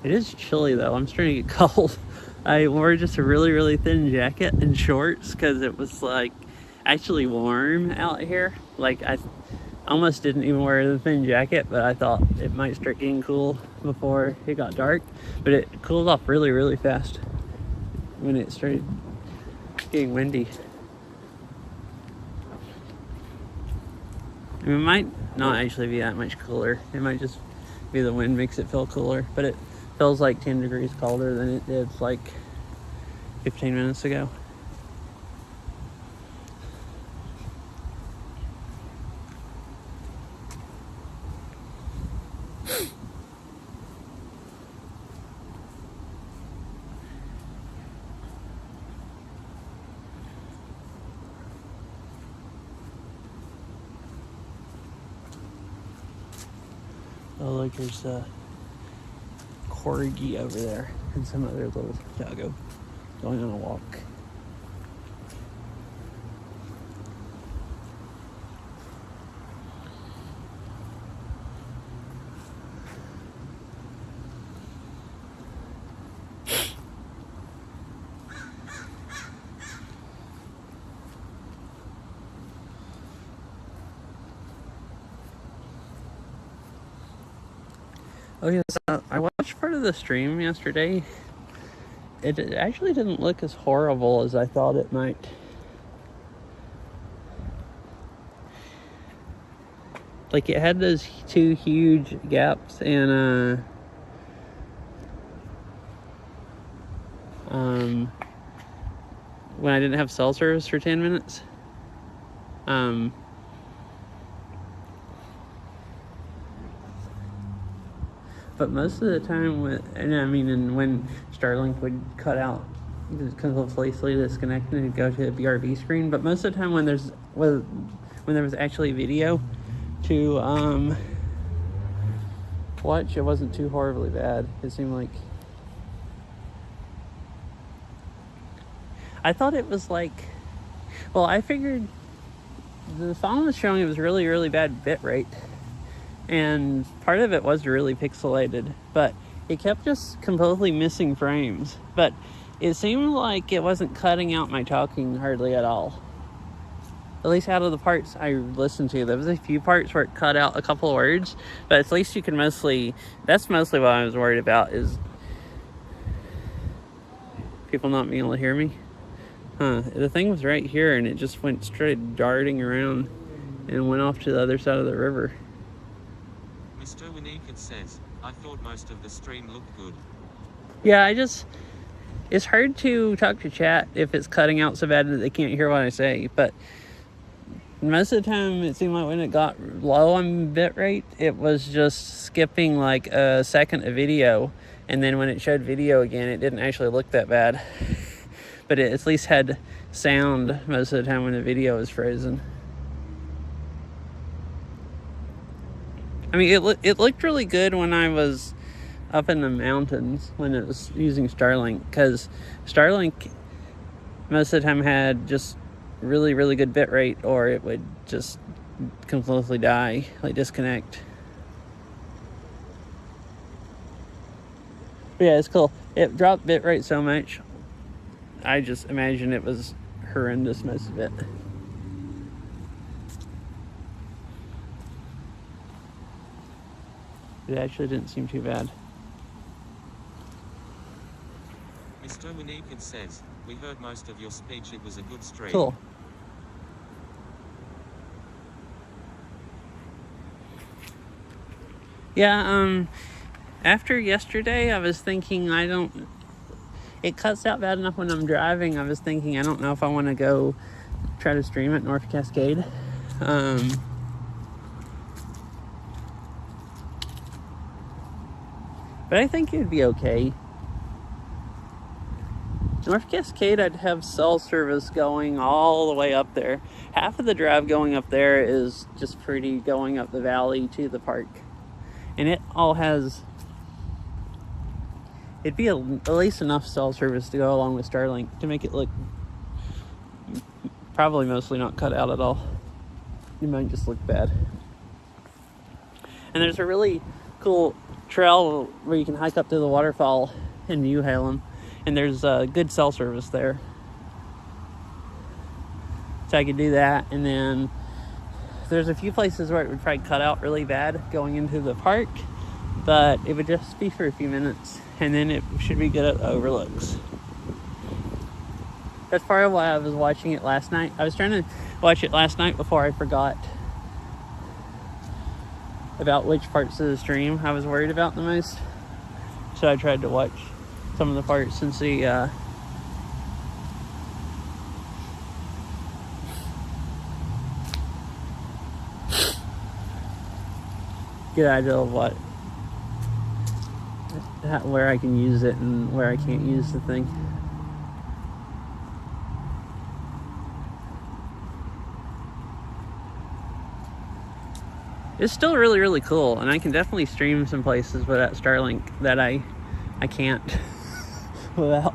It is chilly though. I'm starting to get cold. I wore just a really, really thin jacket and shorts because it was like actually warm out here. Like I almost didn't even wear the thin jacket, but I thought it might start getting cool before it got dark. But it cooled off really, really fast when it started getting windy. I mean, it might not actually be that much cooler. It might just be the wind makes it feel cooler, but it feels like 10 degrees colder than it did like 15 minutes ago. Oh, look, there's a corgi over there and some other little doggo going on a walk. Oh yes, I watched part of the stream yesterday. It actually didn't look as horrible as I thought it might. Like it had those two huge gaps and when I didn't have cell service for 10 minutes. But most of the time, when Starlink would cut out, completely disconnect and go to a BRV screen. But most of the time, when there was actually video to watch, it wasn't too horribly bad. It seemed like I thought it was like, well, I figured the phone was showing it was really, really bad bit rate. And part of it was really pixelated, but it kept just completely missing frames. But it seemed like it wasn't cutting out my talking hardly at all. At least out of the parts I listened to. There was a few parts where it cut out a couple of words, but at least you can that's mostly what I was worried about, is people not being able to hear me. The thing was right here and it just went straight darting around and went off to the other side of the river. Mr. Winnigan says, I thought most of the stream looked good. Yeah, it's hard to talk to chat if it's cutting out so bad that they can't hear what I say, but most of the time it seemed like when it got low on bit rate, it was just skipping like a second of video, and then when it showed video again, it didn't actually look that bad. But it at least had sound most of the time when the video was frozen. I mean, it looked really good when I was up in the mountains when it was using Starlink, because Starlink most of the time had just really, really good bit rate, or it would just completely die, like disconnect. But yeah, it's cool. It dropped bit rate so much, I just imagine it was horrendous most of it. It actually didn't seem too bad. Mr. Winnigan says, we heard most of your speech, it was a good stream. Cool. Yeah, after yesterday, I was thinking it cuts out bad enough when I'm driving. I was thinking, I don't know if I want to go try to stream at North Cascade. But I think it'd be okay. North Cascade, I'd have cell service going all the way up there. Half of the drive going up there is just pretty going up the valley to the park. And it all has... It'd be at least enough cell service to go along with Starlink to make it look probably mostly not cut out at all. It might just look bad. And there's a really cool trail where you can hike up to the waterfall and you hail them. and there's good cell service there. So I could do that, and then there's a few places where it would probably cut out really bad going into the park, but it would just be for a few minutes, and then it should be good at the overlooks. That's part of why I was watching it last night. I was trying to watch it last night before I forgot about which parts of the stream I was worried about the most. So I tried to watch some of the parts and see get an idea of where I can use it and where I can't use the thing. It's still really, really cool, and I can definitely stream some places without Starlink that I can't without.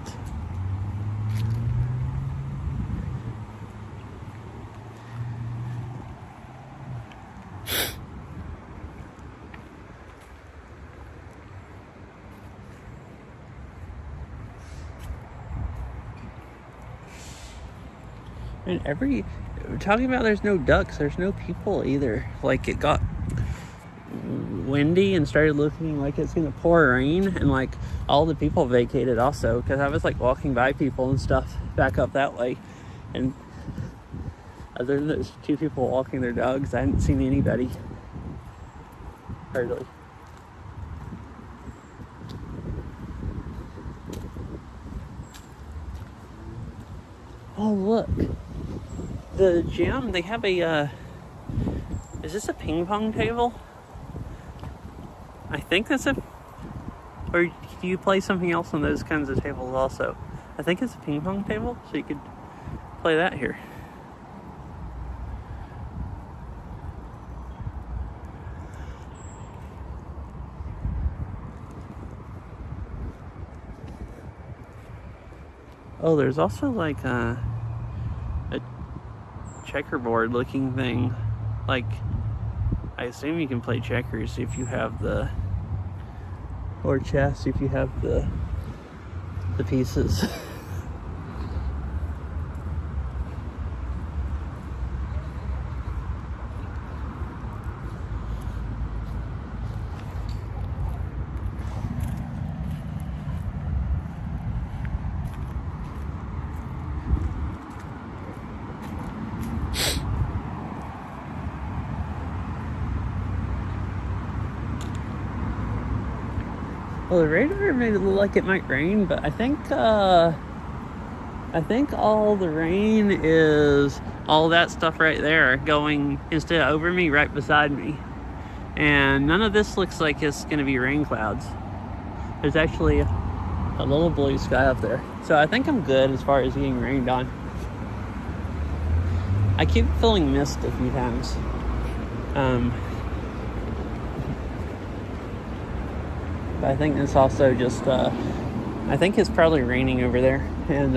And talking about there's no ducks, there's no people either. Like, it got windy and started looking like it's gonna pour rain, and like all the people vacated also, because I was like walking by people and stuff back up that way, and other than those two people walking their dogs, I hadn't seen anybody hardly. Oh, look, the gym, they have a is this a ping pong table? I think that's or do you play something else on those kinds of tables also? I think it's a ping pong table, so you could play that here. Oh, there's also like a checkerboard looking thing. Like, I assume you can play checkers if you have or chess if you have the pieces. Well, the radar made it look like it might rain, but I think all the rain is all that stuff right there going instead of over me, right beside me. And none of this looks like it's gonna be rain clouds. There's actually a little blue sky up there. So I think I'm good as far as getting rained on. I keep feeling mist a few times. But I think it's also just, I think it's probably raining over there, and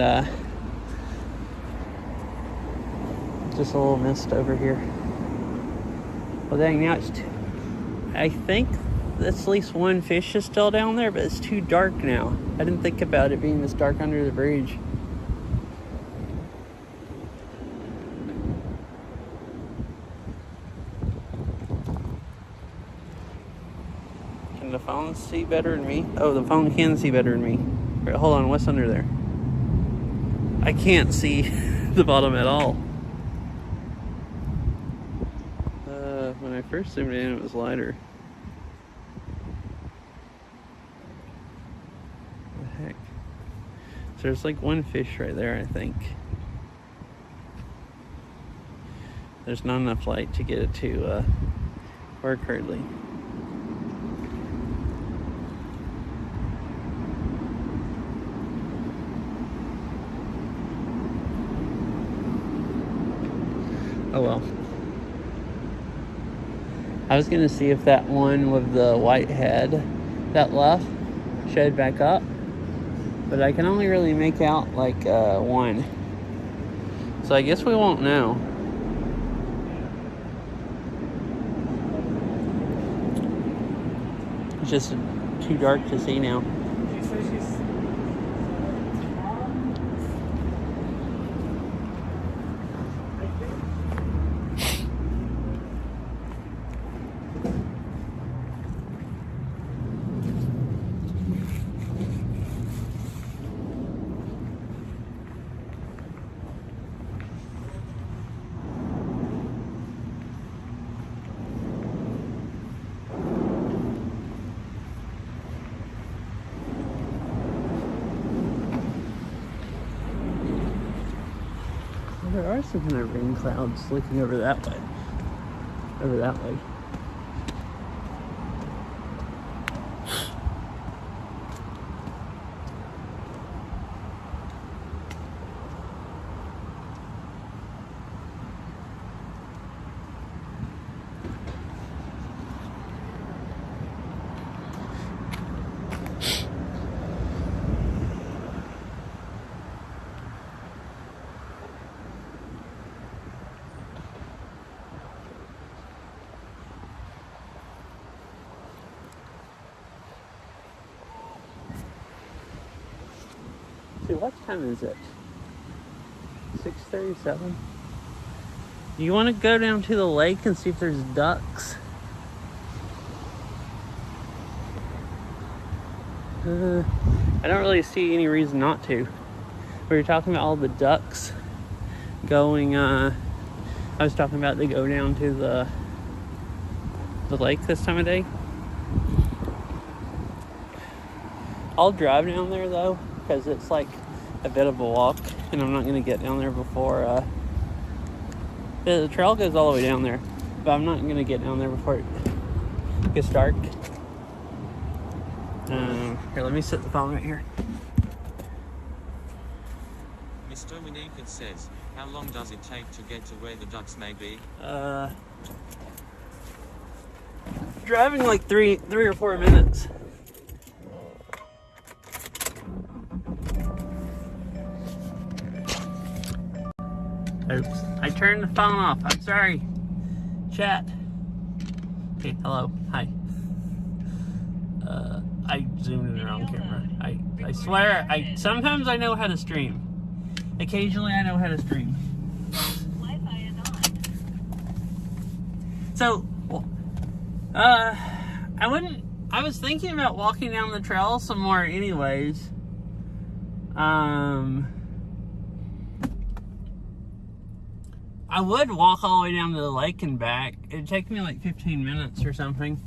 just a little mist over here. Well, dang, now it's I think at least one fish is still down there, but it's too dark now. I didn't think about it being this dark under the bridge. The phone see better than me? Oh, the phone can see better than me. Wait, hold on, what's under there? I can't see the bottom at all. When I first zoomed in, it was lighter. What the heck? So there's like one fish right there, I think. There's not enough light to get it to work hardly. Oh well. I was gonna see if that one with the white head that left showed back up, but I can only really make out like one. So I guess we won't know. It's just too dark to see now. there are some kind of rain clouds looking over that way. Over that way. See, what time is it? 6:37. You want to go down to the lake and see if there's ducks? I don't really see any reason not to. We were talking about all the ducks going, I was talking about to go down to the lake this time of day. I'll drive down there though, because it's like a bit of a walk, and I'm not going to get down there before, the trail goes all the way down there, but I'm not going to get down there before it gets dark. Here, let me set the phone right here. Mr. Winnicott says, how long does it take to get to where the ducks may be? Driving like three or 4 minutes. Oops, I turned the phone off. I'm sorry. Chat. Okay, hello. Hi. I zoomed in the wrong camera. I swear, sometimes I know how to stream. Occasionally I know how to stream. Wi-Fi is on. So, I was thinking about walking down the trail some more anyways. I would walk all the way down to the lake and back. It'd take me like 15 minutes or something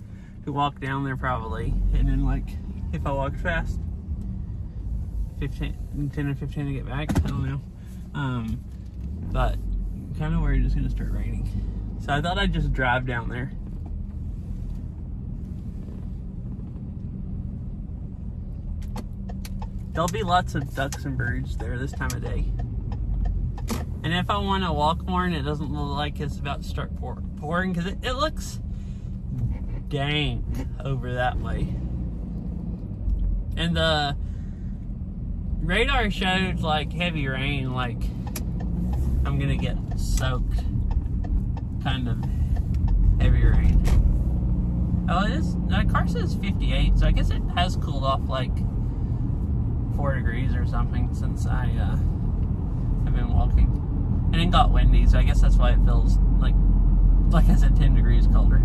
to walk down there probably. And then like, if I walked fast, 10 or 15 to get back, I don't know. But I'm kind of worried it's gonna start raining. So I thought I'd just drive down there. There'll be lots of ducks and birds there this time of day. And if I want to walk more and it doesn't look like it's about to start pouring, because it looks dank over that way. And the radar showed like heavy rain, like I'm gonna get soaked. Kind of heavy rain. Oh, it is. The car says 58, so I guess it has cooled off like 4 degrees or something since I have been walking. And it got windy, so I guess that's why it feels like I said, 10 degrees colder.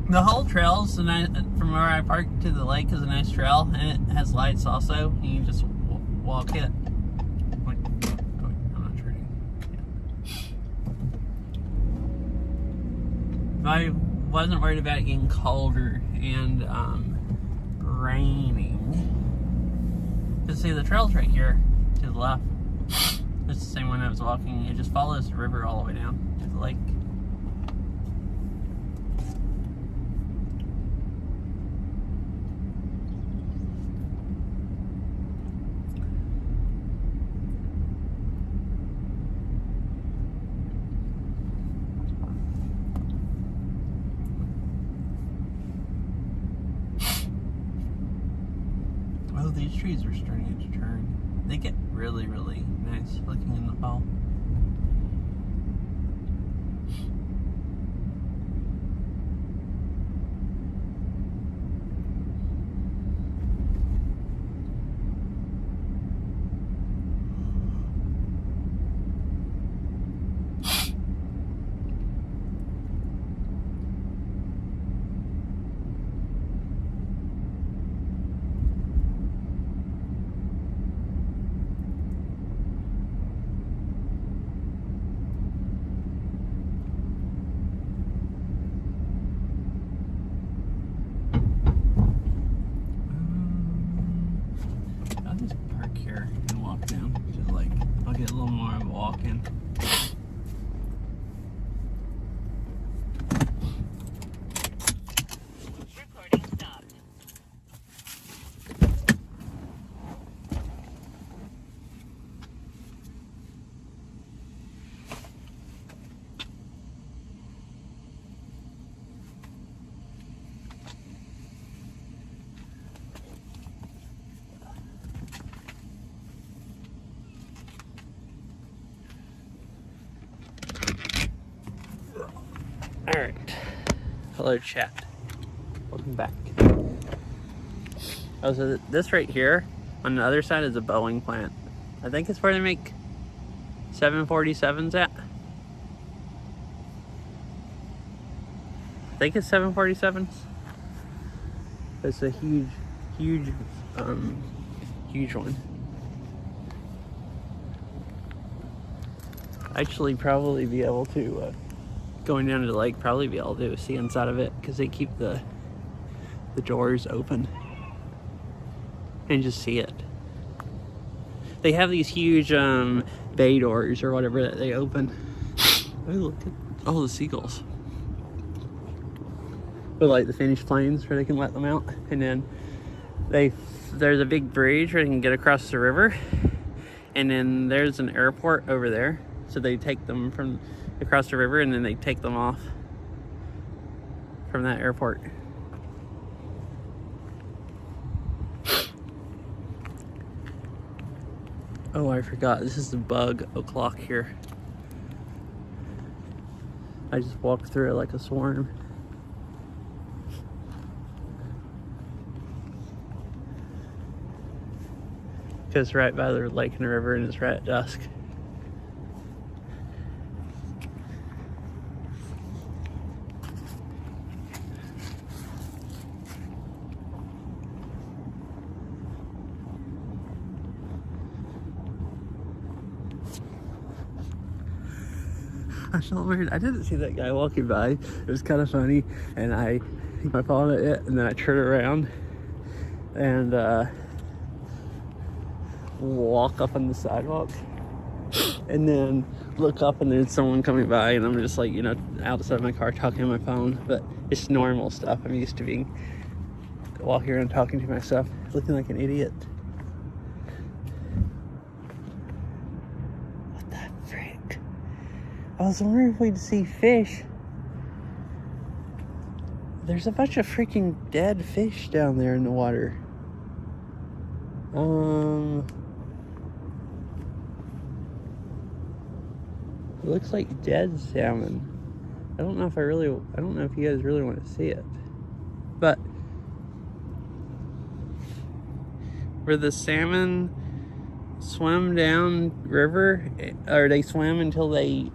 The whole trail's from where I parked to the lake is a nice trail, and it has lights also. You can just walk it. Wait, I'm not turning. Yeah. I wasn't worried about it getting colder and raining. Because see, the trail's right here to the left. It's the same one I was walking. It just follows the river all the way down to the lake. trees are starting to turn. They get really, really nice looking in the fall. I'll just park here and walk down. Just like, I'll get a little more of a walk in. Recording stopped. All right. Hello, chat. Welcome back. Oh, so this right here on the other side is a Boeing plant. I think it's where they make 747s at. I think it's 747s. It's a huge, huge one. Actually, probably be able to. Going down to the lake, probably be able to see inside of it because they keep the doors open and just see it. They have these huge bay doors or whatever that they open. Oh, look at all the seagulls. But like the finished planes where they can let them out, and then there's a big bridge where they can get across the river, and then there's an airport over there, so they take them from across the river and then they take them off from that airport. Oh, I forgot, this is the bug o'clock here. I just walked through it like a swarm. Just right by the lake and the river, and it's right at dusk. I felt weird. I didn't see that guy walking by. It was kind of funny, and I followed it, and then I turned around and walk up on the sidewalk, and then look up, and there's someone coming by, and I'm just like, you know, outside my car talking on my phone. But it's normal stuff. I'm used to walking around talking to myself, looking like an idiot. What the frick? I was wondering if we'd see fish. There's a bunch of freaking dead fish down there in the water. It looks like dead salmon. I don't know if you guys really want to see it. But where the salmon swim down river, or they swim until they,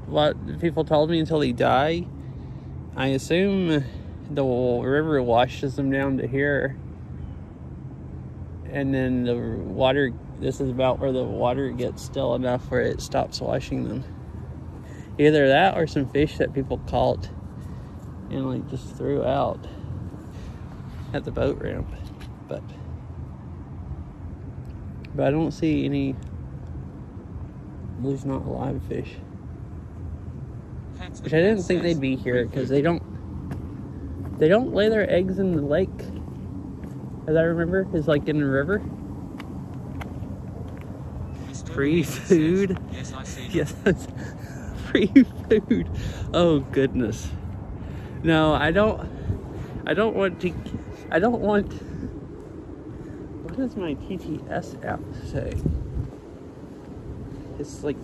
what people told me, until they die. I assume the river washes them down to here, and then the water, this is about where the water gets still enough where it stops washing them. Either that or some fish that people caught and like just threw out at the boat ramp. But I don't see any, there's not live fish. Which I didn't think they'd be here, because they don't lay their eggs in the lake, as I remember. It's like in the river. Free food. Yes, I see. Yes, free food. Oh goodness. No, I don't want. What does my TTS app say? It's like...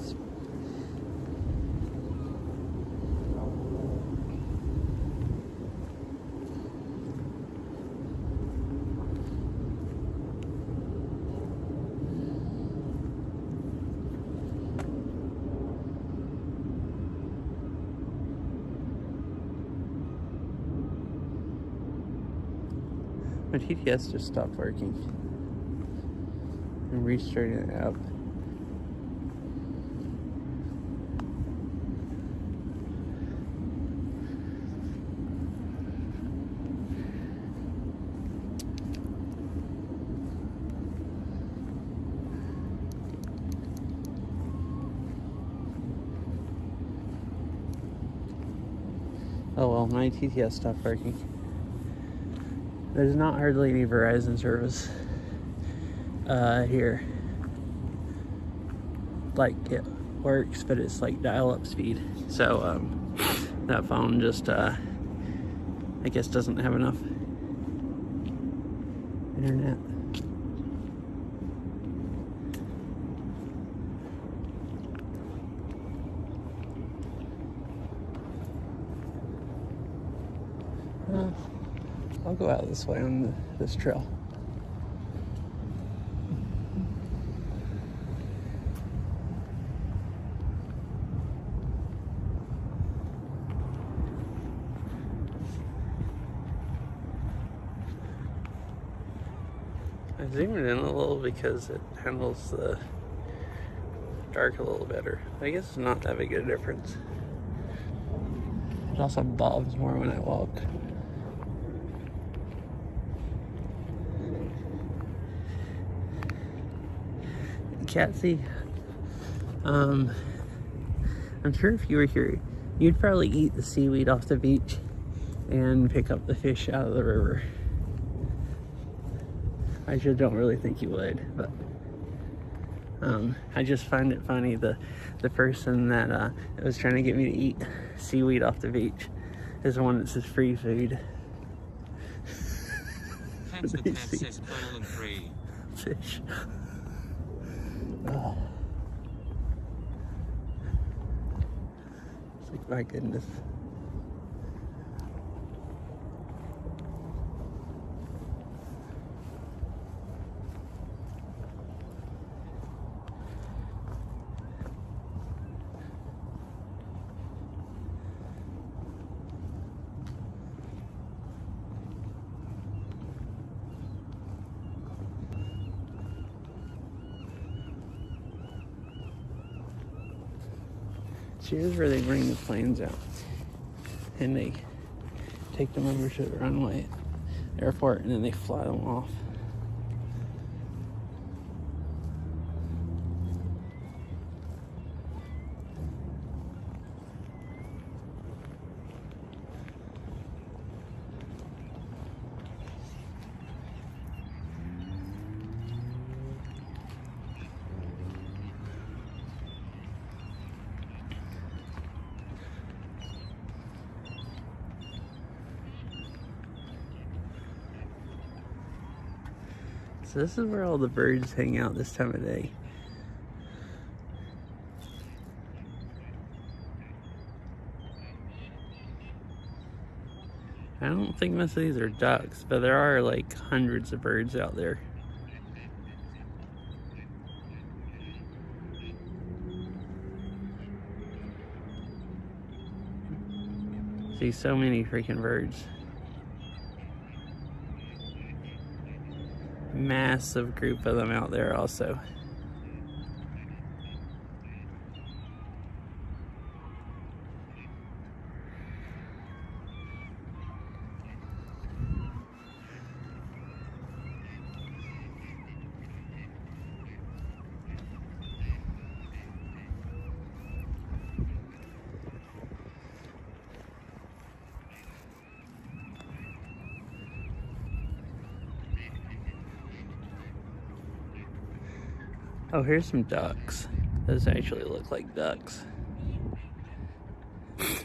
My TTS just stopped working. I'm restarting the app. Oh well, my TTS stopped working. There's not hardly any Verizon service here. Like, it works, but it's like dial-up speed. So that phone just, I guess, doesn't have enough internet. I'll go out this way on this trail. I zoomed in a little because it handles the dark a little better. I guess it's not that big a difference. It also bobs more when I walk. Catsy, I'm sure if you were here, you'd probably eat the seaweed off the beach and pick up the fish out of the river. I just don't really think you would, but I just find it funny the person that was trying to get me to eat seaweed off the beach is the one that says free food. Hence the cat says funnel and free. Fish. Oh. It's like, my goodness. Here's where they bring the planes out, and they take them over to the runway airport, and then they fly them off. So this is where all the birds hang out this time of day. I don't think most of these are ducks, but there are like hundreds of birds out there. See so many freaking birds. Massive group of them out there also. Oh, here's some ducks. Those actually look like ducks.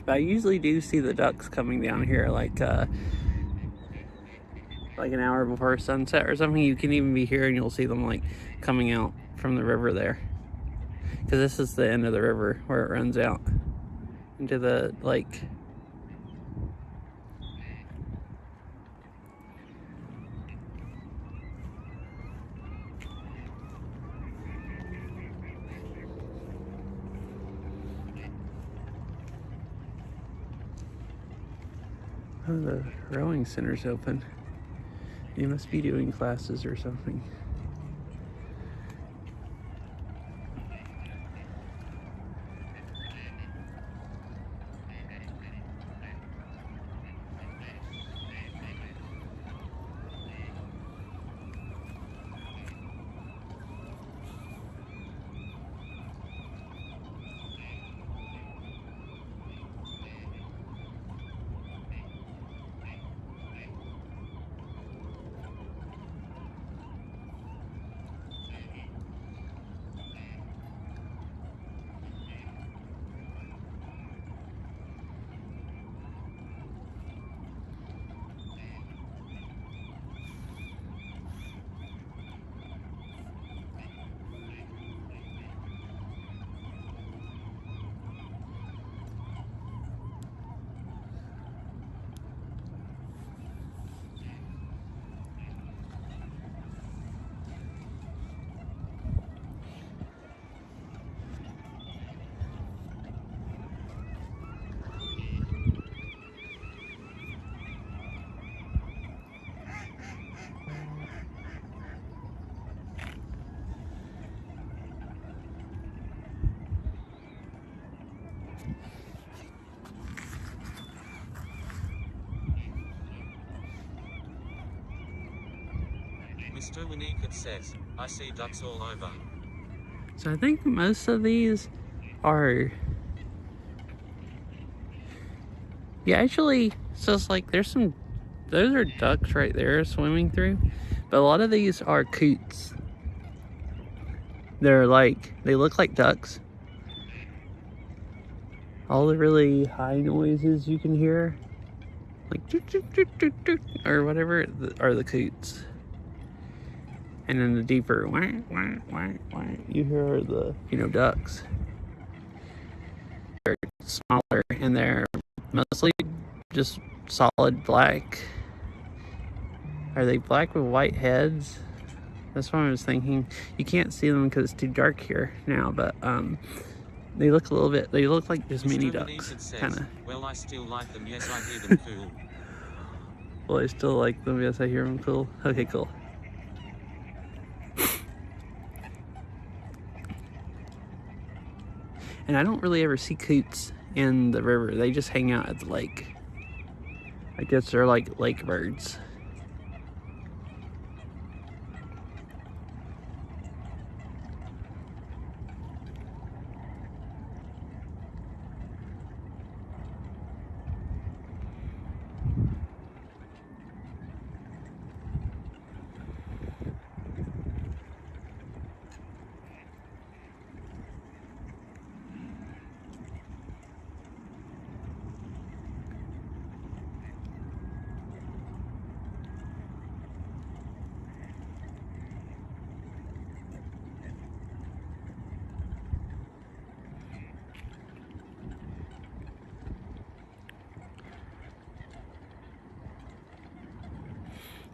But I usually do see the ducks coming down here like like an hour before sunset or something, you can even be here and you'll see them like coming out from the river there. Because this is the end of the river where it runs out into the lake. Oh, the rowing center's open. You must be doing classes or something. Mr. Winnicott says, I see ducks all over. So I think most of these are... Yeah, actually, so it's like there's some... Those are ducks right there swimming through. But a lot of these are coots. They're like... They look like ducks. All the really high noises you can hear, like toot, toot, toot, toot, toot, or whatever, are the coots. And then the deeper wah, wah, wah, wah, you hear the, ducks. They're smaller and they're mostly just solid black. Are they black with white heads? That's what I was thinking. You can't see them because it's too dark here now, but they look a little bit, they look like just mini ducks, kind of. Well, I still like them, yes, I hear them cool. Well, I still like them, yes, I hear them cool. Okay, cool. And I don't really ever see coots in the river. They just hang out at the lake. I guess they're like lake birds.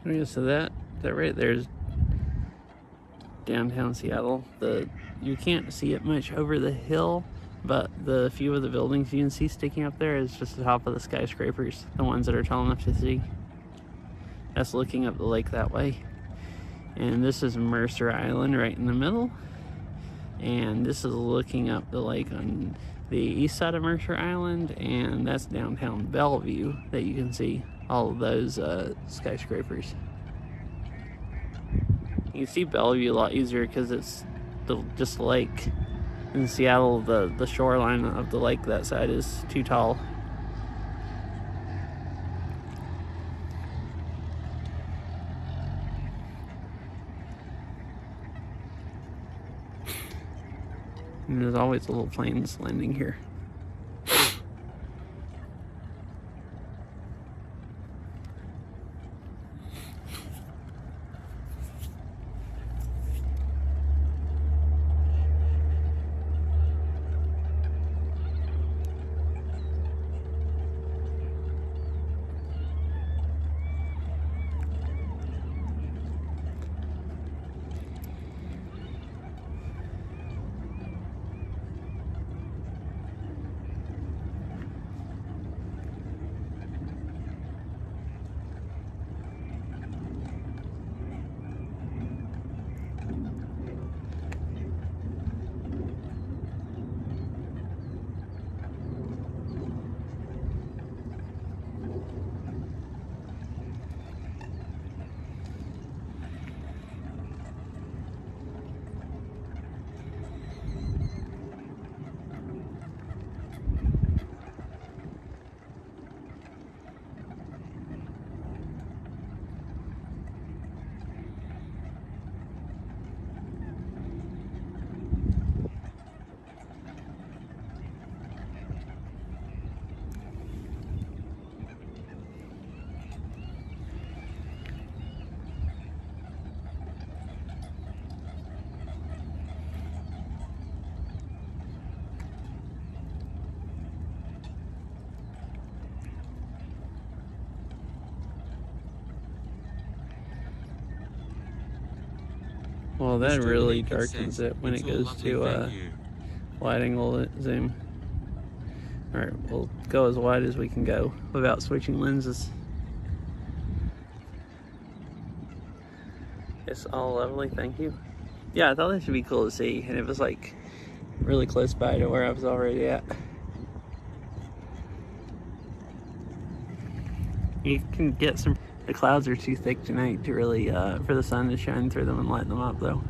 Okay, so that right there is downtown Seattle. You can't see it much over the hill, but the few of the buildings you can see sticking up there is just the top of the skyscrapers, the ones that are tall enough to see. That's looking up the lake that way. And this is Mercer Island right in the middle. And this is looking up the lake on the east side of Mercer Island, and that's downtown Bellevue that you can see all of those skyscrapers. You can see Bellevue a lot easier because it's just a lake. In Seattle, the shoreline of the lake that side is too tall. And there's always little planes landing here. Well, that Mr. really Unique darkens says, it when it "It's all goes lovely, to thank you." wide angle zoom. Alright, we'll go as wide as we can go without switching lenses. It's all lovely, thank you. Yeah, I thought that should be cool to see, and it was like really close by to where I was already at. You can get some. The clouds are too thick tonight to really for the sun to shine through them and light them up, though.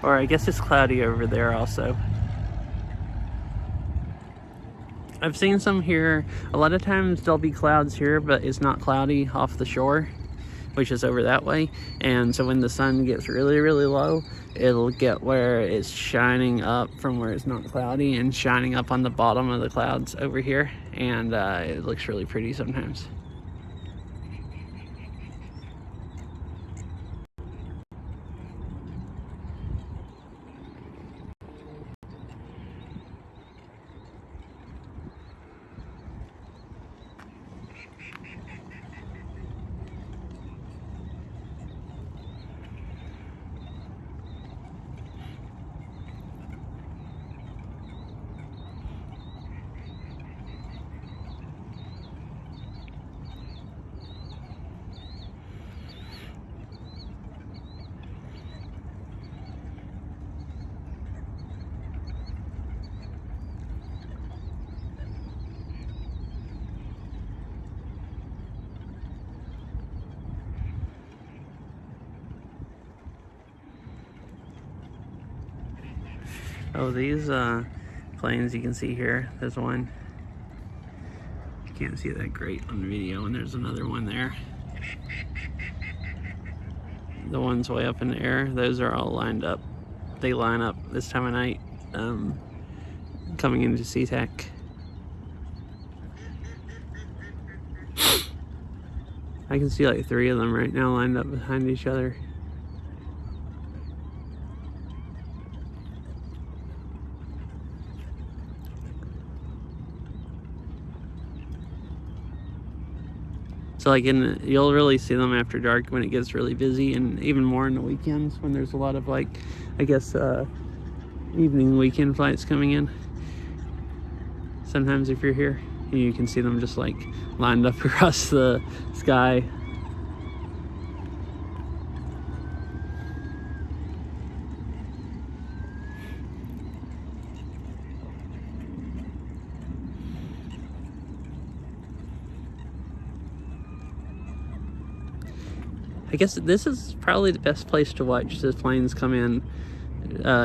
Or I guess it's cloudy over there also. I've seen some here. A lot of times there'll be clouds here, but it's not cloudy off the shore, which is over that way. And so when the sun gets really, really low, it'll get where it's shining up from where it's not cloudy and shining up on the bottom of the clouds over here. And it looks really pretty sometimes. Oh, these planes you can see here, there's one. You can't see that great on the video, and there's another one there. The ones way up in the air, those are all lined up. They line up this time of night, coming into SeaTac. I can see like 3 of them right now lined up behind each other. So like you'll really see them after dark when it gets really busy, and even more on the weekends when there's a lot of like, I guess, evening weekend flights coming in. Sometimes if you're here, you can see them just like lined up across the sky. I guess this is probably the best place to watch the planes come in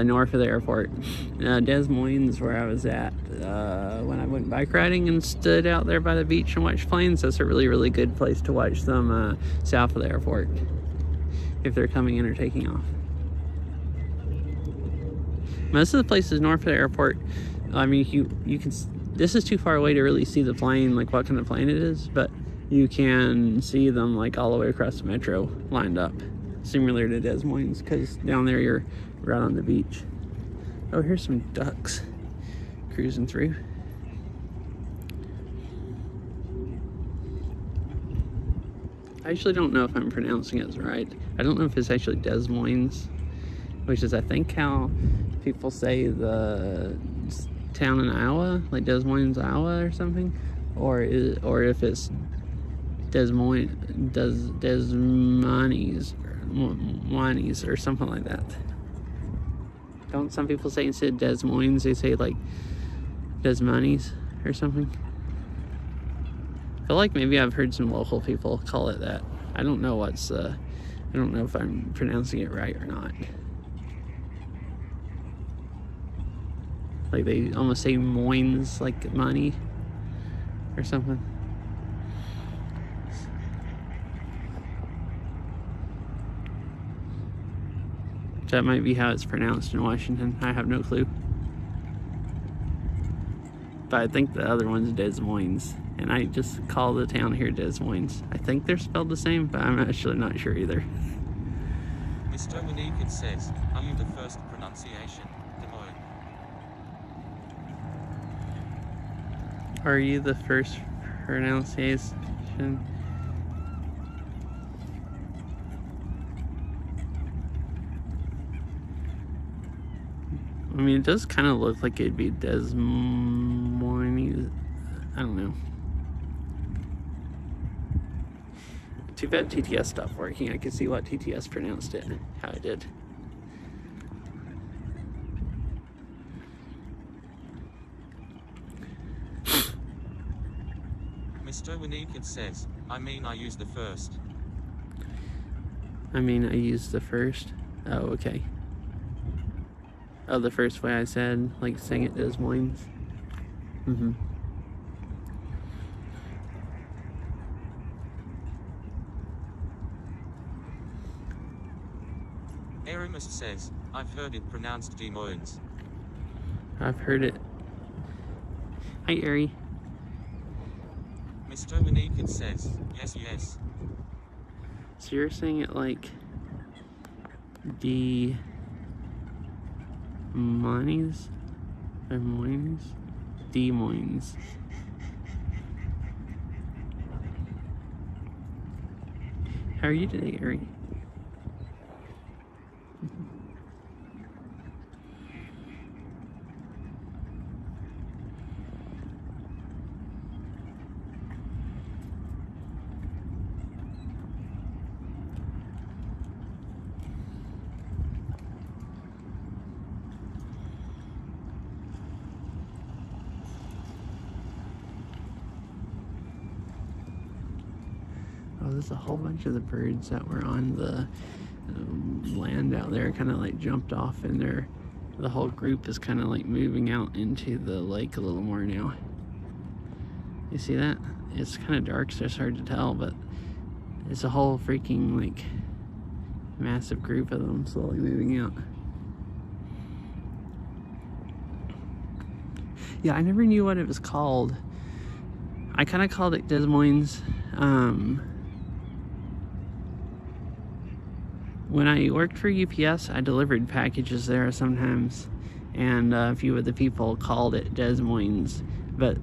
north of the airport. Des Moines, where I was at when I went bike riding and stood out there by the beach and watched planes. That's a really, really good place to watch them south of the airport if they're coming in or taking off. Most of the places north of the airport, I mean, you can. This is too far away to really see the plane, like what kind of plane it is, but you can see them like all the way across the metro lined up, similar to Des Moines, because down there you're right on the beach. Oh, here's some ducks cruising through. I actually don't know if I'm pronouncing it right. I don't know if it's actually Des Moines, which is I think how people say the town in Iowa, like Des Moines, Iowa or something, or if it's Des Moines or something like that. Don't some people say instead of Des Moines, they say like Des Moines or something? I feel like maybe I've heard some local people call it that. I don't know I don't know if I'm pronouncing it right or not. Like they almost say Moines, like money or something. That might be how it's pronounced in Washington. I have no clue. But I think the other one's Des Moines. And I just call the town here Des Moines. I think they're spelled the same, but I'm actually not sure either. Mr. Unique says, "Are you the first pronunciation, Des Moines?" Are you the first pronunciation. I mean, it does kind of look like it'd be Des Moines. I don't know. Too bad TTS stopped working. I could see what TTS pronounced it, how it did. Mr. Winnicott says, I mean I use the first. I mean, I used the first. Oh, okay. Oh, the first way I said, like, saying it Des Moines. Mm-hmm. Aramis says, I've heard it pronounced Des Moines. I've heard it. Hi, Ari. Mr. Winnicott says, yes, yes. So you're saying it like Des Moines? Or Moines? Des Moines. How are you today, Ari? Oh, there's a whole bunch of the birds that were on the land out there kind of like jumped off, and the whole group is kind of like moving out into the lake a little more now. You see that? It's kind of dark, so it's hard to tell, but it's a whole freaking like massive group of them slowly moving out. Yeah, I never knew what it was called. I kind of called it Des Moines. When I worked for UPS, I delivered packages there sometimes, and a few of the people called it Des Moines, but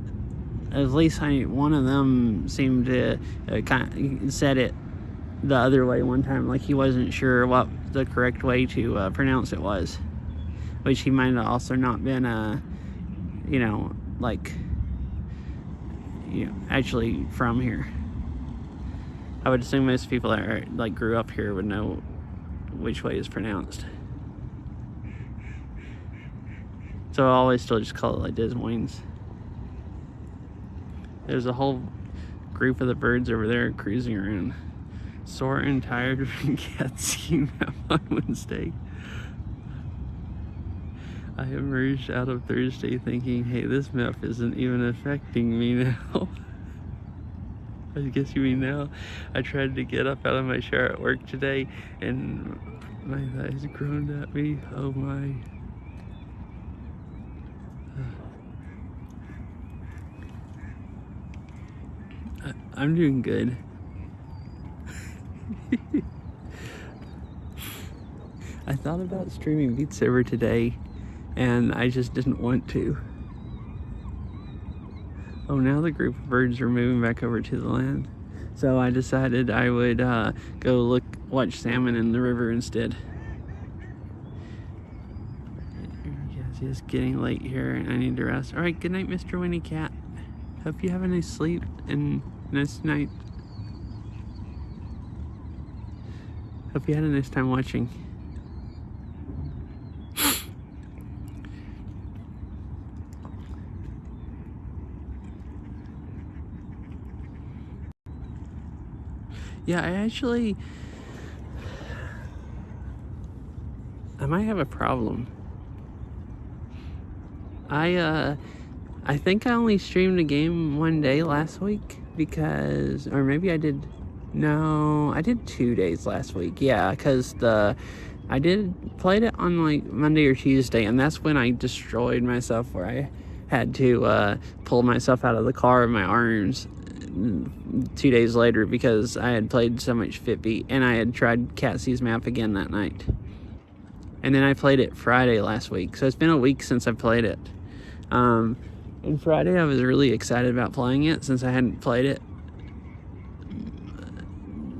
at least one of them seemed to kind of said it the other way one time, like he wasn't sure what the correct way to pronounce it was, which he might have also not been actually from here. I would assume most people that are, like, grew up here would know which way is pronounced. So I always still just call it like Des Moines. There's a whole group of the birds over there cruising around. Sore and tired from cat skiing on Wednesday. I emerged out of Thursday thinking, hey, this map isn't even affecting me now. I guess you mean now. I tried to get up out of my chair at work today, and my thighs groaned at me. Oh my. I'm doing good. I thought about streaming Beat Saber today, and I just didn't want to. Oh, now the group of birds are moving back over to the land. So I decided I would go watch salmon in the river instead. Yes, it's getting late here and I need to rest. All right, good night, Mr. Winnicott. Hope you have a nice sleep and nice night. Hope you had a nice time watching. Yeah, I might have a problem. I think I only streamed a game one day last week because, or maybe I did 2 days last week. Yeah, because I played it on like Monday or Tuesday, and that's when I destroyed myself, where I had to pull myself out of the car with my arms 2 days later because I had played so much Fitbeat, and I had tried Catsey's map again that night. And then I played it Friday last week, so it's been a week since I played it. And Friday I was really excited about playing it since I hadn't played it.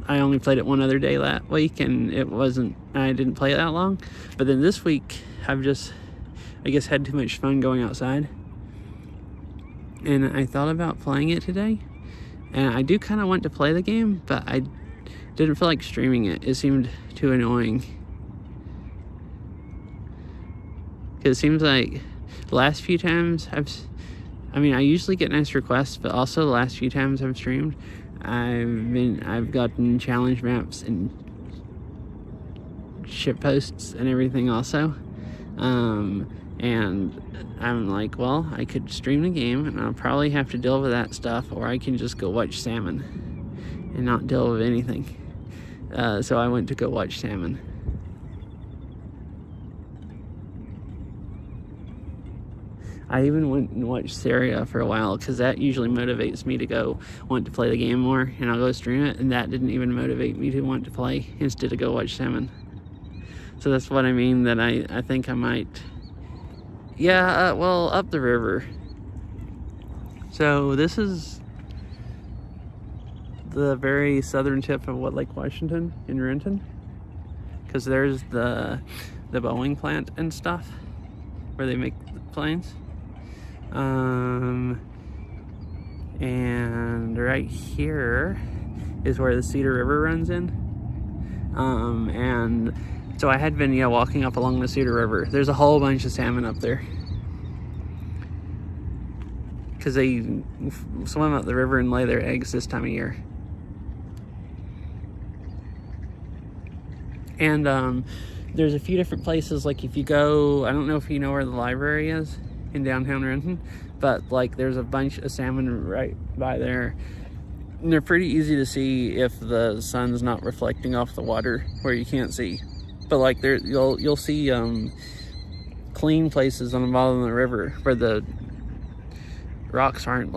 I only played it one other day that week, and I didn't play it that long. But then this week I've just, I guess, had too much fun going outside. And I thought about playing it today. And I do kind of want to play the game, but I didn't feel like streaming it. It seemed too annoying. Because it seems like the last few times I usually get nice requests, but also the last few times I've streamed, I've gotten challenge maps and ship posts and everything also. And I'm like, well, I could stream the game and I'll probably have to deal with that stuff, or I can just go watch Salmon and not deal with anything. So I went to go watch Salmon. I even went and watched Syria for a while, because that usually motivates me to go want to play the game more, and I'll go stream it, and that didn't even motivate me to want to play instead of go watch Salmon. So that's what I mean, that I think I might, yeah, well, up the river. So this is the very southern tip of Lake Washington in Renton, because there's the Boeing plant and stuff where they make the planes. And right here is where the Cedar River runs in. And so I had been, walking up along the Cedar River. There's a whole bunch of salmon up there, because they swim up the river and lay their eggs this time of year. And there's a few different places, like if you go, I don't know if you know where the library is in downtown Renton, but like there's a bunch of salmon right by there, and they're pretty easy to see if the sun's not reflecting off the water where you can't see. But like there, you'll see clean places on the bottom of the river where the rocks aren't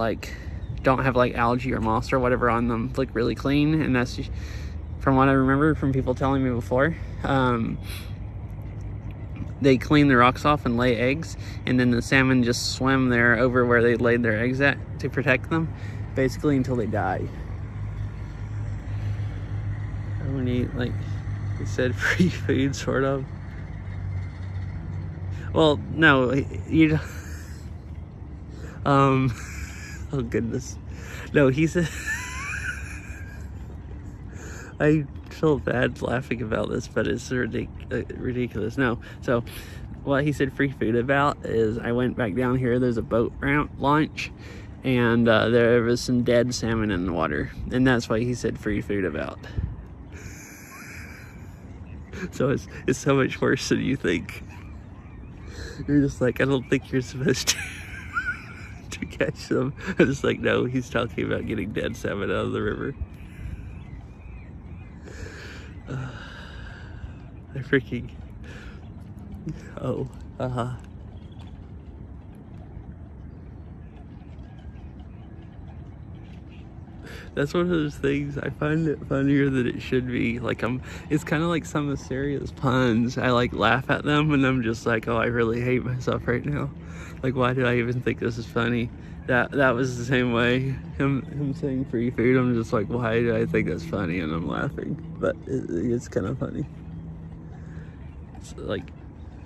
don't have algae or moss or whatever on them, look really clean. And that's from what I remember from people telling me before. They clean the rocks off and lay eggs, and then the salmon just swim there over where they laid their eggs at to protect them, basically until they die. I want to eat, like you said, free food, sort of. Well, no, you don't. Oh goodness. No, he said, I feel bad laughing about this, but it's ridiculous. No, so what he said free food about is, I went back down here, there's a boat ramp launch, and there was some dead salmon in the water, and that's what he said free food about. So it's so much worse than you think. You're just like, I don't think you're supposed to catch them. I'm just like, no, he's talking about getting dead salmon out of the river. I freaking, That's one of those things, I find it funnier than it should be. It's kind of like some of Syria's puns. I laugh at them, and I'm just like, oh, I really hate myself right now. Why did I even think this is funny? That was the same way. Him saying free food, I'm just like, why do I think that's funny? And I'm laughing, but it's kind of funny. It's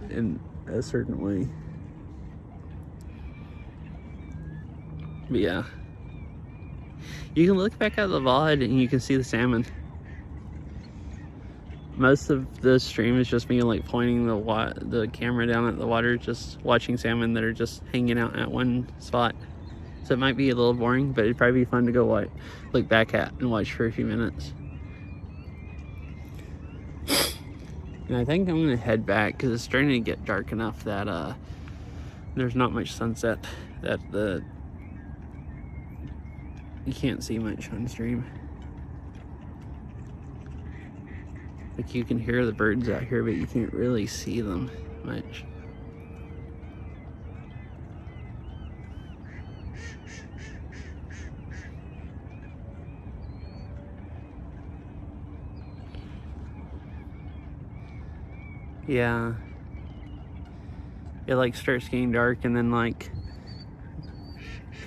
in a certain way. But yeah. You can look back at the VOD and you can see the salmon. Most of the stream is just me pointing the camera down at the water, just watching salmon that are just hanging out at one spot. So it might be a little boring, but it'd probably be fun to go look back at and watch for a few minutes. And I think I'm gonna head back because it's starting to get dark enough that there's not much sunset, that you can't see much on stream. You can hear the birds out here, but you can't really see them much. Yeah. It starts getting dark, and then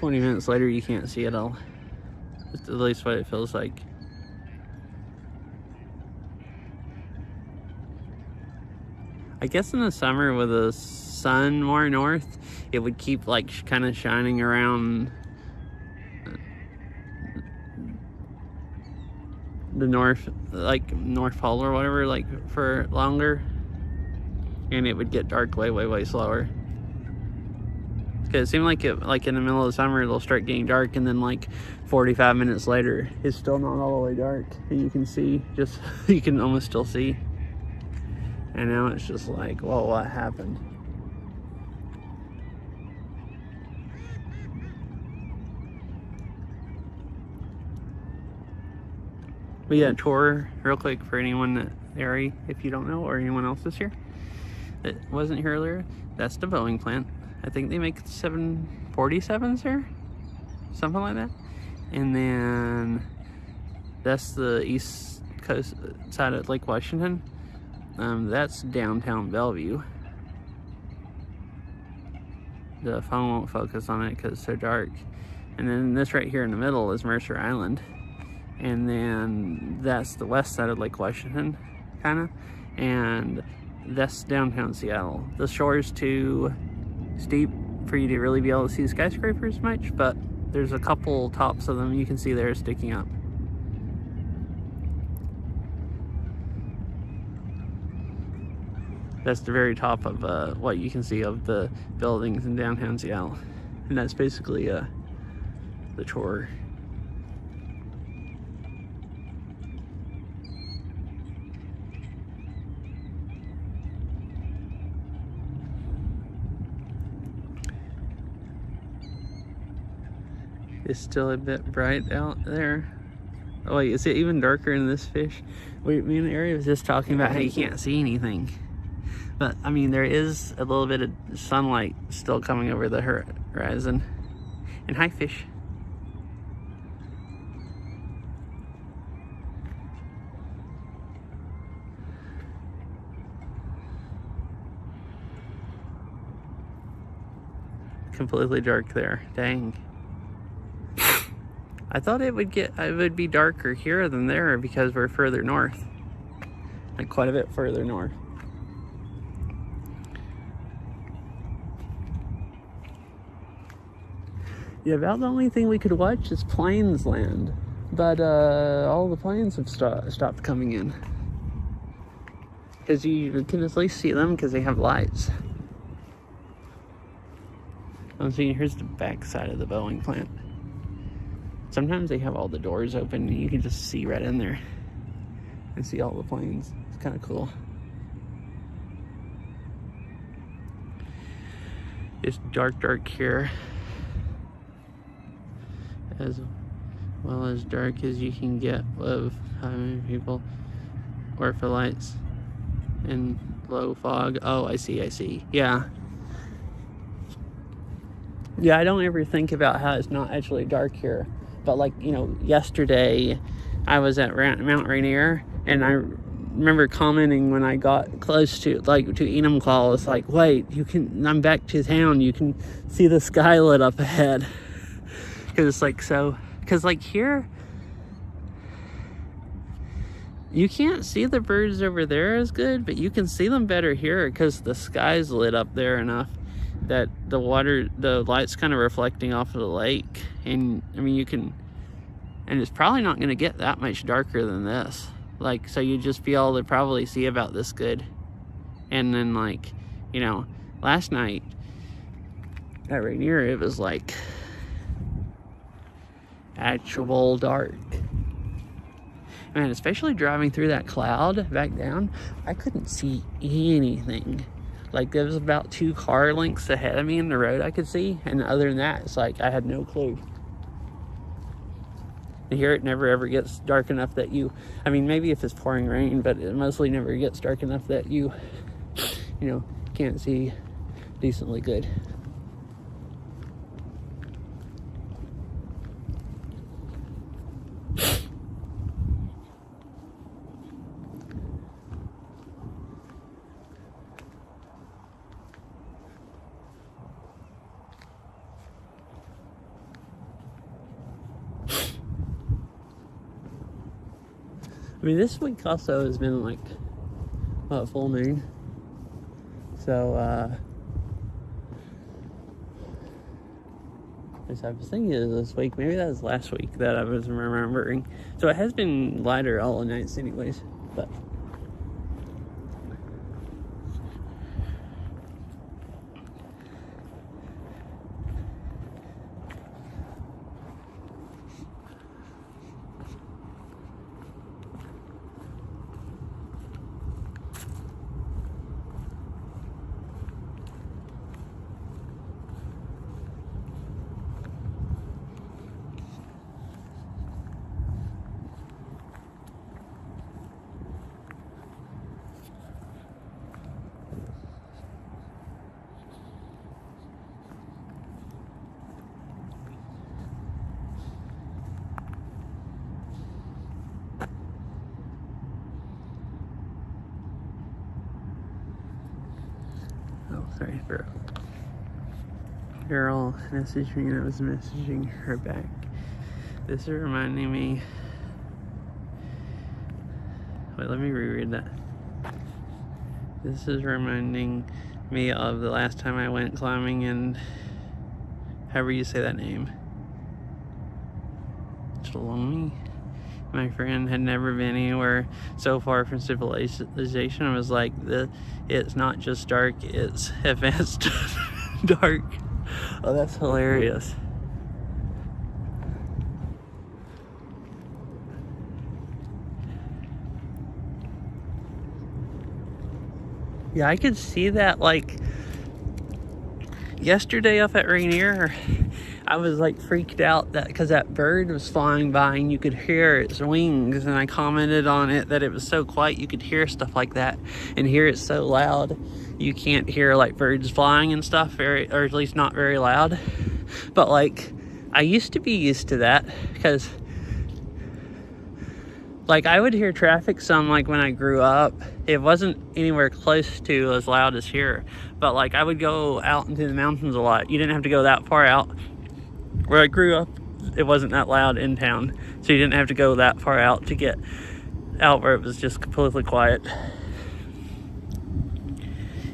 20 minutes later, you can't see it all. That's at least what it feels like. I guess in the summer with the sun more north, it would keep like kind of shining around the north, like North Pole or whatever, like for longer, and it would get dark way slower. Cause it seemed like like in the middle of the summer it'll start getting dark, and then like 45 minutes later it's still not all the way dark, and you can see you can almost still see. And now it's just like, whoa, what happened? But yeah, tour real quick for anyone that area, if you don't know, or anyone else this year that wasn't here earlier. That's the Boeing plant. I think they make 747s here, something like that. And then that's the east coast side of Lake Washington. That's downtown Bellevue. The phone won't focus on it because it's so dark. And then this right here in the middle is Mercer Island. And then that's the west side of Lake Washington, kind of. And that's downtown Seattle. The shore is too steep for you to really be able to see skyscrapers much, but there's a couple tops of them you can see there sticking up. That's the very top of what you can see of the buildings in downtown Seattle. And that's basically the tour. It's still a bit bright out there. Oh wait, is it even darker in this fish? Wait, me and Ari was just talking about how you can't see anything. But, I mean, there is a little bit of sunlight still coming over the horizon. And hi, fish. Completely dark there. Dang. I thought it would be darker here than there because we're further north. Like quite a bit further north. Yeah, about the only thing we could watch is planes land. But all the planes have stopped coming in. Because you can at least see them because they have lights. I'm seeing, here's the back side of the Boeing plant. Sometimes they have all the doors open and you can just see right in there and see all the planes. It's kind of cool. It's dark here. As well as dark as you can get with how many people or for lights and low fog. Oh, I see. Yeah, I don't ever think about how it's not actually dark here, but like, you know, yesterday I was at Mount Rainier, and I remember commenting when I got close to Enumclaw, it's like, wait, I'm back to town, you can see the sky lit up ahead. Because it's like, because like here, you can't see the birds over there as good, but you can see them better here because the sky's lit up there enough that the light's kind of reflecting off of the lake. And I mean, and it's probably not going to get that much darker than this. Like, so you just be able to probably see about this good. And then, like, you know, last night at Rainier, it was like actual dark. Man, especially driving through that cloud back down, I couldn't see anything. Like, there was about 2 car lengths ahead of me in the road I could see, and other than that, it's like I had no clue. And here it never ever gets dark enough that I mean, maybe if it's pouring rain, but it mostly never gets dark enough that you know, can't see decently good. I mean, this week also has been like, what, full moon? So, I was thinking of this week, maybe that was last week that I was remembering. So it has been lighter all the nights anyways, but. Oh, sorry, bro. Girl messaged me and I was messaging her back. This is reminding me. Wait, let me reread that. This is reminding me of the last time I went climbing in, however you say that name, Chaloni. My friend had never been anywhere so far from civilization. I was like, it's not just dark, it's advanced dark. Oh, that's hilarious. Yeah, I could see that, like, yesterday up at Rainier. I was like freaked out that because that bird was flying by and you could hear its wings, and I commented on it that it was so quiet you could hear stuff like that, and here it's so loud you can't hear like birds flying and stuff, or at least not very loud. But like, I used to be used to that because like I would hear traffic some, like when I grew up. It wasn't anywhere close to as loud as here, but like I would go out into the mountains a lot. You didn't have to go that far out. Where I grew up, it wasn't that loud in town, so you didn't have to go that far out to get out where it was just completely quiet.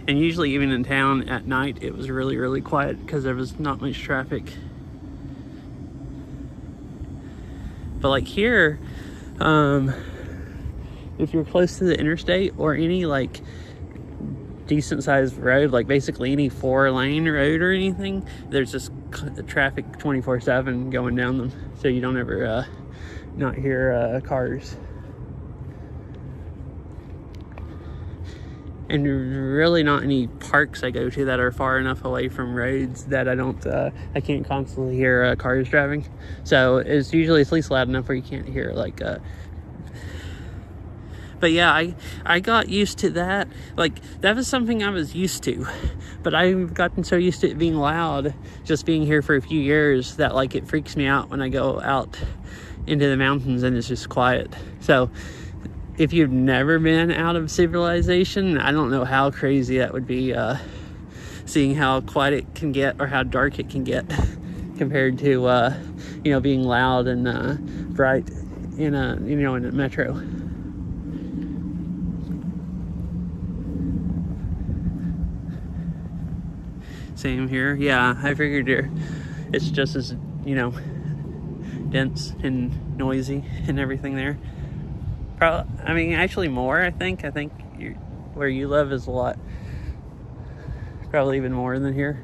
And usually even in town at night, it was really, really quiet because there was not much traffic. But like here, if you're close to the interstate or any like decent sized road, like basically any 4-lane road or anything, there's just traffic 24/7 going down them, so you don't ever not hear cars. And really not any parks I go to that are far enough away from roads that I can't constantly hear cars driving. So it's usually at least loud enough where you can't hear like but yeah, I got used to that. Like, that was something I was used to. But I've gotten so used to it being loud, just being here for a few years, that like it freaks me out when I go out into the mountains and it's just quiet. So if you've never been out of civilization, I don't know how crazy that would be, seeing how quiet it can get or how dark it can get compared to being loud and bright in a metro. Same here. Yeah, I figured it's just as, dense and noisy and everything there. Actually more, I think. Where you live is a lot, probably even more than here.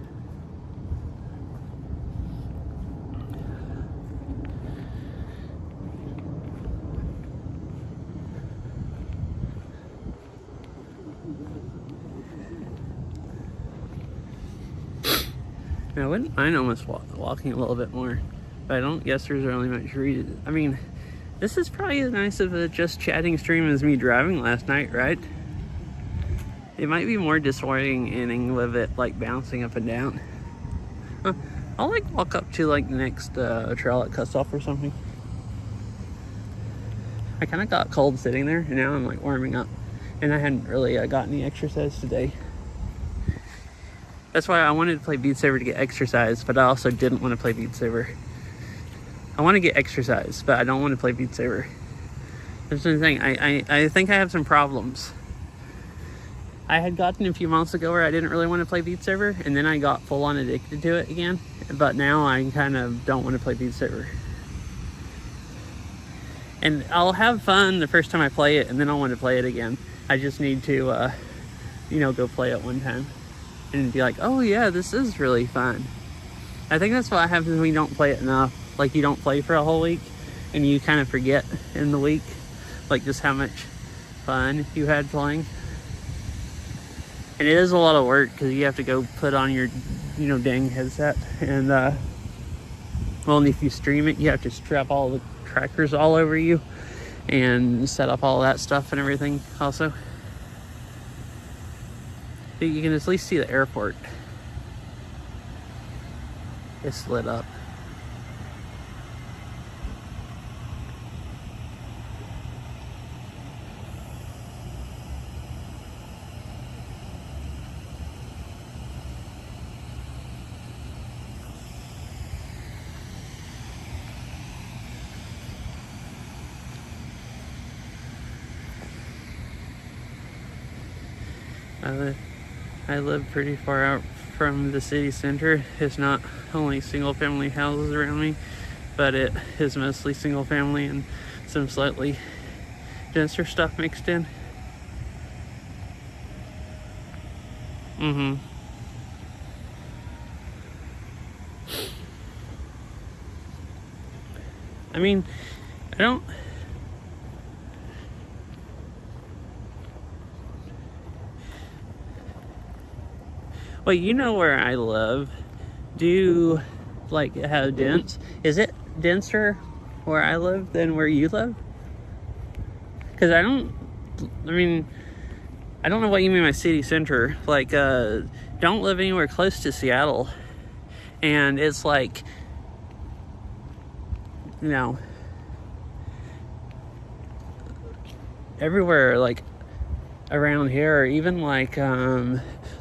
I wouldn't mind almost walking a little bit more, but I don't guess there's really much reason. I mean, this is probably as nice of a just chatting stream as me driving last night, right? It might be more disorienting with it like bouncing up and down. I'll like walk up to like the next trail it cuts off or something. I kind of got cold sitting there, and now I'm like warming up, and I hadn't really got any exercise today. That's why I wanted to play Beat Saber to get exercise, but I also didn't want to play Beat Saber. I want to get exercise, but I don't want to play Beat Saber. That's the thing. I think I have some problems. I had gotten a few months ago where I didn't really want to play Beat Saber, and then I got full on addicted to it again. But now I kind of don't want to play Beat Saber. And I'll have fun the first time I play it, and then I'll want to play it again. I just need to, go play it one time and be like, oh yeah, this is really fun. I think that's what happens when you don't play it enough. Like, you don't play for a whole week, and you kind of forget in the week, like, just how much fun you had playing. And it is a lot of work because you have to go put on your, dang headset. And, and if you stream it, you have to strap all the trackers all over you and set up all that stuff and everything also. But you can at least see the airport. It's lit up. I live pretty far out from the city center. It's not only single family houses around me, but it is mostly single family and some slightly denser stuff mixed in. I mean, I don't... Well, you know where I live. Do you, like, have dense? Is it denser where I live than where you live? Because I don't know what you mean by city center. Like, don't live anywhere close to Seattle. And it's like, everywhere, like, around here, or even like,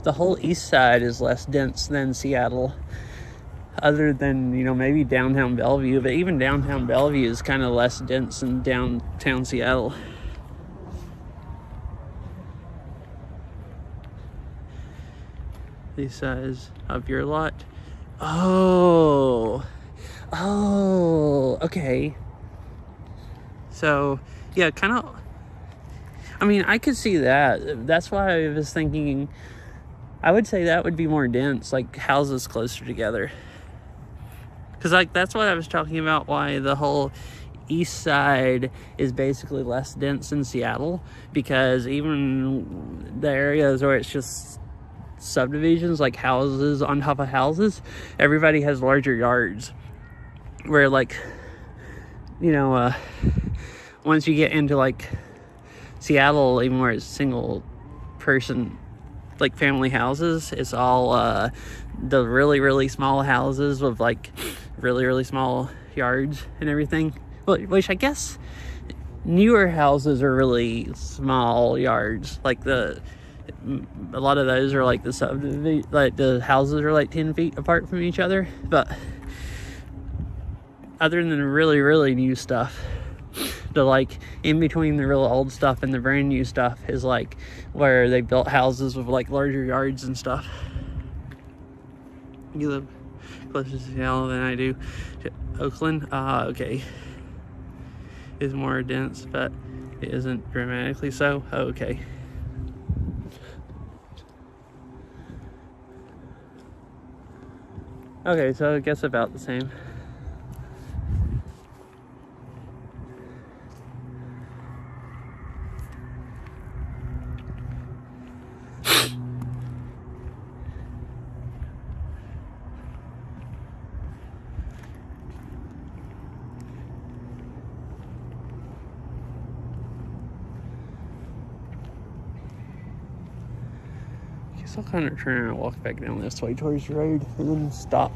the whole east side is less dense than Seattle, other than, maybe downtown Bellevue. But even downtown Bellevue is kind of less dense than downtown Seattle. The size of your lot. Oh, okay. So, yeah, kind of, I could see that. That's why I was thinking, I would say that would be more dense, like houses closer together. Because, like, that's what I was talking about, why the whole east side is basically less dense in Seattle. Because even the areas where it's just subdivisions, like houses on top of houses, everybody has larger yards. Where, like, once you get into, like, Seattle, even where it's single person, like, family houses, it's all the really, really small houses with, like, really, really small yards and everything. Well, which I guess newer houses are really small yards. Like, a lot of those are like like the houses are like 10 feet apart from each other. But other than really, really new stuff, the, like, in between the real old stuff and the brand new stuff is, like, where they built houses with, like, larger yards and stuff. You live closer to Seattle than I do to Oakland. Okay. Is more dense, but it isn't dramatically so. Okay. Okay, so I guess about the same. So I'll kind of turn around and walk back down this way towards the road and then stop.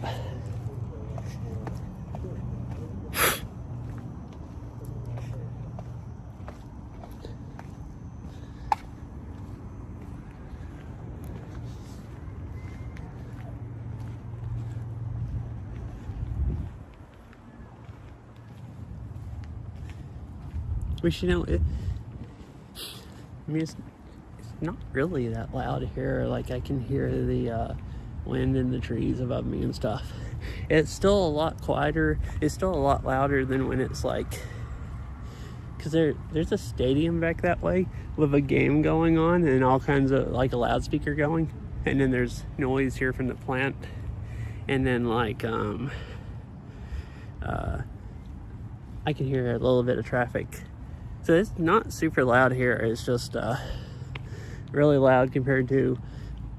Which, you know, I mean, it's not really that loud here. Like, I can hear the wind in the trees above me and stuff. It's still a lot quieter. It's still a lot louder than when it's like, because there's a stadium back that way with a game going on and all kinds of, like, a loudspeaker going. And then there's noise here from the plant. And then, like, I can hear a little bit of traffic. So it's not super loud here. It's just really loud compared to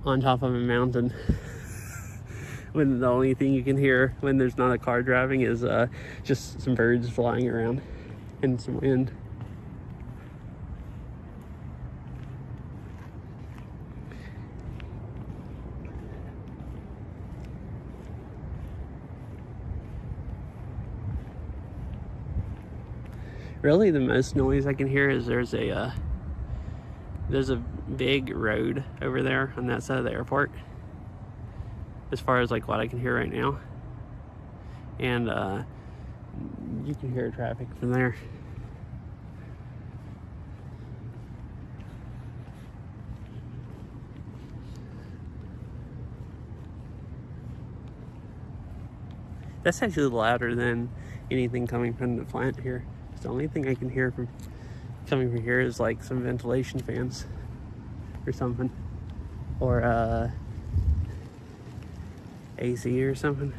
on top of a mountain. When the only thing you can hear when there's not a car driving is just some birds flying around and some wind. Really, the most noise I can hear is there's a big road over there on that side of the airport, as far as like what I can hear right now, and you can hear traffic from there. That's actually louder than anything coming from the plant here. The only thing I can hear from coming from here is like some ventilation fans or something, or AC or something.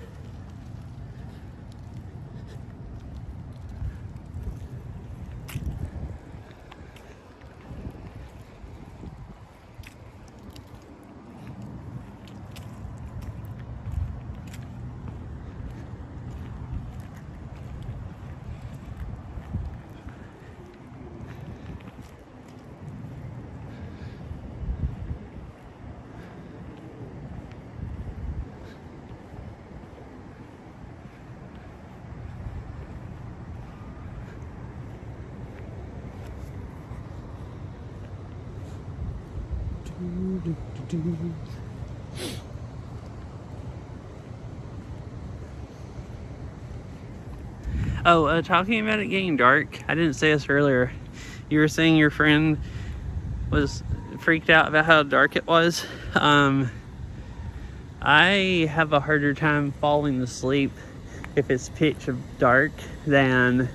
Oh, talking about it getting dark, I didn't say this earlier. You were saying your friend was freaked out about how dark it was. I have a harder time falling asleep if it's pitch dark than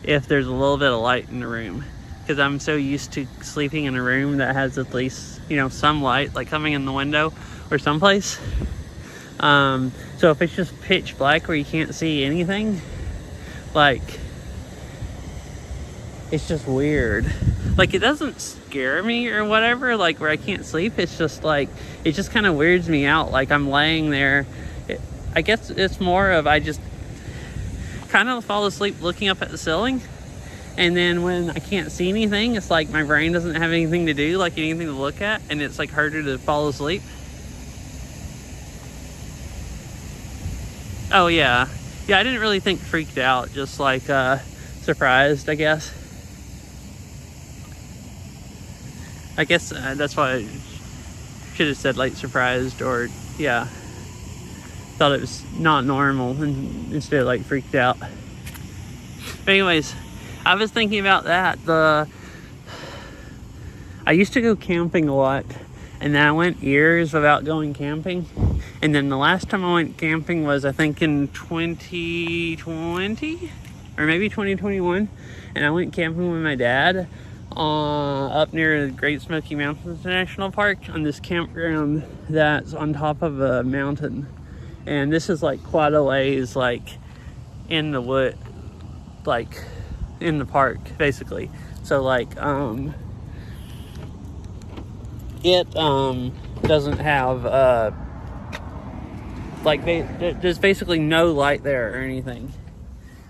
if there's a little bit of light in the room, because I'm so used to sleeping in a room that has at least, you know, some light like coming in the window or someplace. So if it's just pitch black where you can't see anything, like, it's just weird. Like, it doesn't scare me or whatever, like where I can't sleep. It's just like, it just kind of weirds me out. Like, I'm laying there. I guess it's more of, I just kind of fall asleep looking up at the ceiling. And then when I can't see anything, it's like my brain doesn't have anything to do, like anything to look at, and it's like harder to fall asleep. Oh yeah. Yeah, I didn't really think freaked out, just like surprised, I guess. I guess that's why I should have said like surprised, or yeah, thought it was not normal instead of like freaked out. But anyways, I was thinking about that. I used to go camping a lot, and then I went years without going camping. And then the last time I went camping was, I think, in 2020 or maybe 2021. And I went camping with my dad up near the Great Smoky Mountains National Park on this campground that's on top of a mountain. And this is like quite a ways, like in the wood, like in the park, basically. So like it doesn't have like there's basically no light there or anything.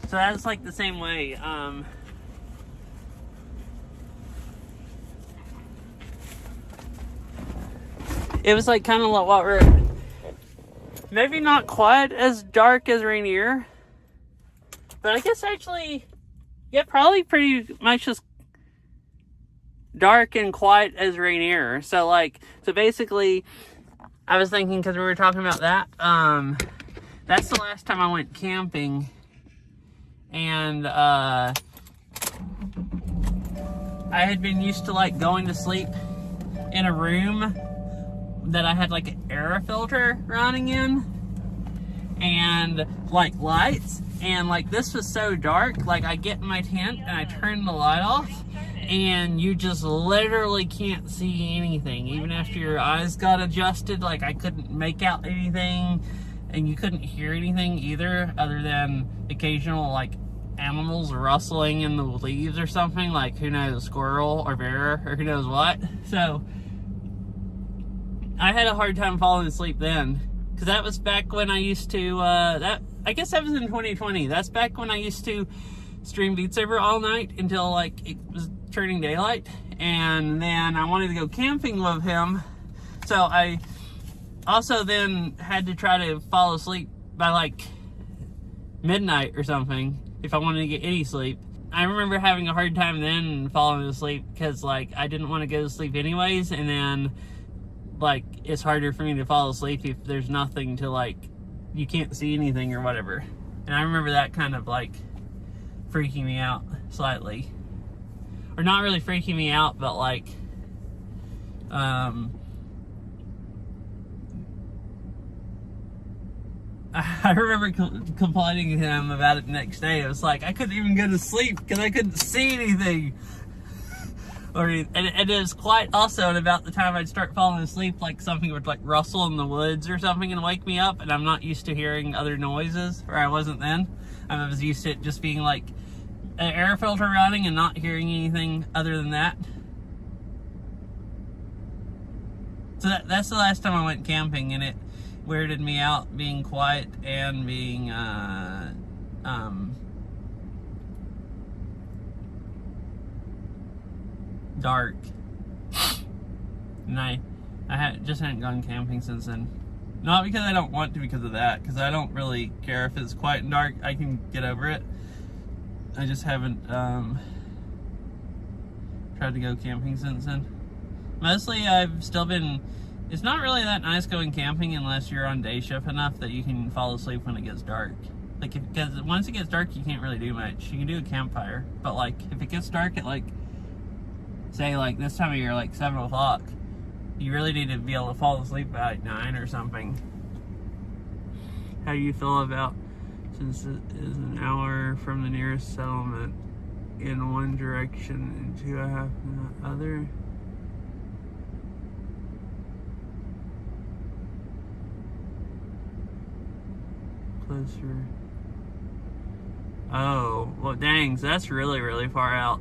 So that's like the same way. It was like kind of like what we're, maybe not quite as dark as Rainier, but I guess actually, yeah, probably pretty much as dark and quiet as Rainier. So like, so basically, I was thinking, because we were talking about that, that's the last time I went camping, and I had been used to like going to sleep in a room that I had like an air filter running in and like lights, and like this was so dark, like I get in my tent and I turn the light off and you just literally can't see anything. Even after your eyes got adjusted, like I couldn't make out anything, and you couldn't hear anything either, other than occasional like animals rustling in the leaves or something, like who knows, squirrel or bear or who knows what. So I had a hard time falling asleep then, because that was back when I used to I guess that was in 2020. That's back when I used to stream Beat Saber all night until like it was turning daylight, and then I wanted to go camping with him, so I also then had to try to fall asleep by like midnight or something if I wanted to get any sleep. I remember having a hard time then falling asleep because like I didn't want to go to sleep anyways, and then like it's harder for me to fall asleep if there's nothing to, like, you can't see anything or whatever. And I remember that kind of like freaking me out slightly, or not really freaking me out, but like I remember complaining to him about it the next day. It was like I couldn't even go to sleep because I couldn't see anything. And it was quite also at about the time I'd start falling asleep, like something would like rustle in the woods or something and wake me up, and I'm not used to hearing other noises, or I wasn't then. I was used to it just being like an air filter running and not hearing anything other than that. So that's the last time I went camping, and it weirded me out being quiet and being dark. And I just hadn't gone camping since then. Not because I don't want to, because of that, because I don't really care if it's quiet and dark. I can get over it. I just haven't tried to go camping since then. Mostly I've still been, it's not really that nice going camping unless you're on day shift enough that you can fall asleep when it gets dark. Like, because once it gets dark, you can't really do much. You can do a campfire, but like, if it gets dark at like, say like this time of year, like 7 o'clock, you really need to be able to fall asleep by like 9 or something. How do you feel about, since it is an hour from the nearest settlement in one direction and 2.5 in the other? Closer. Oh, well, dang, so that's really, really far out.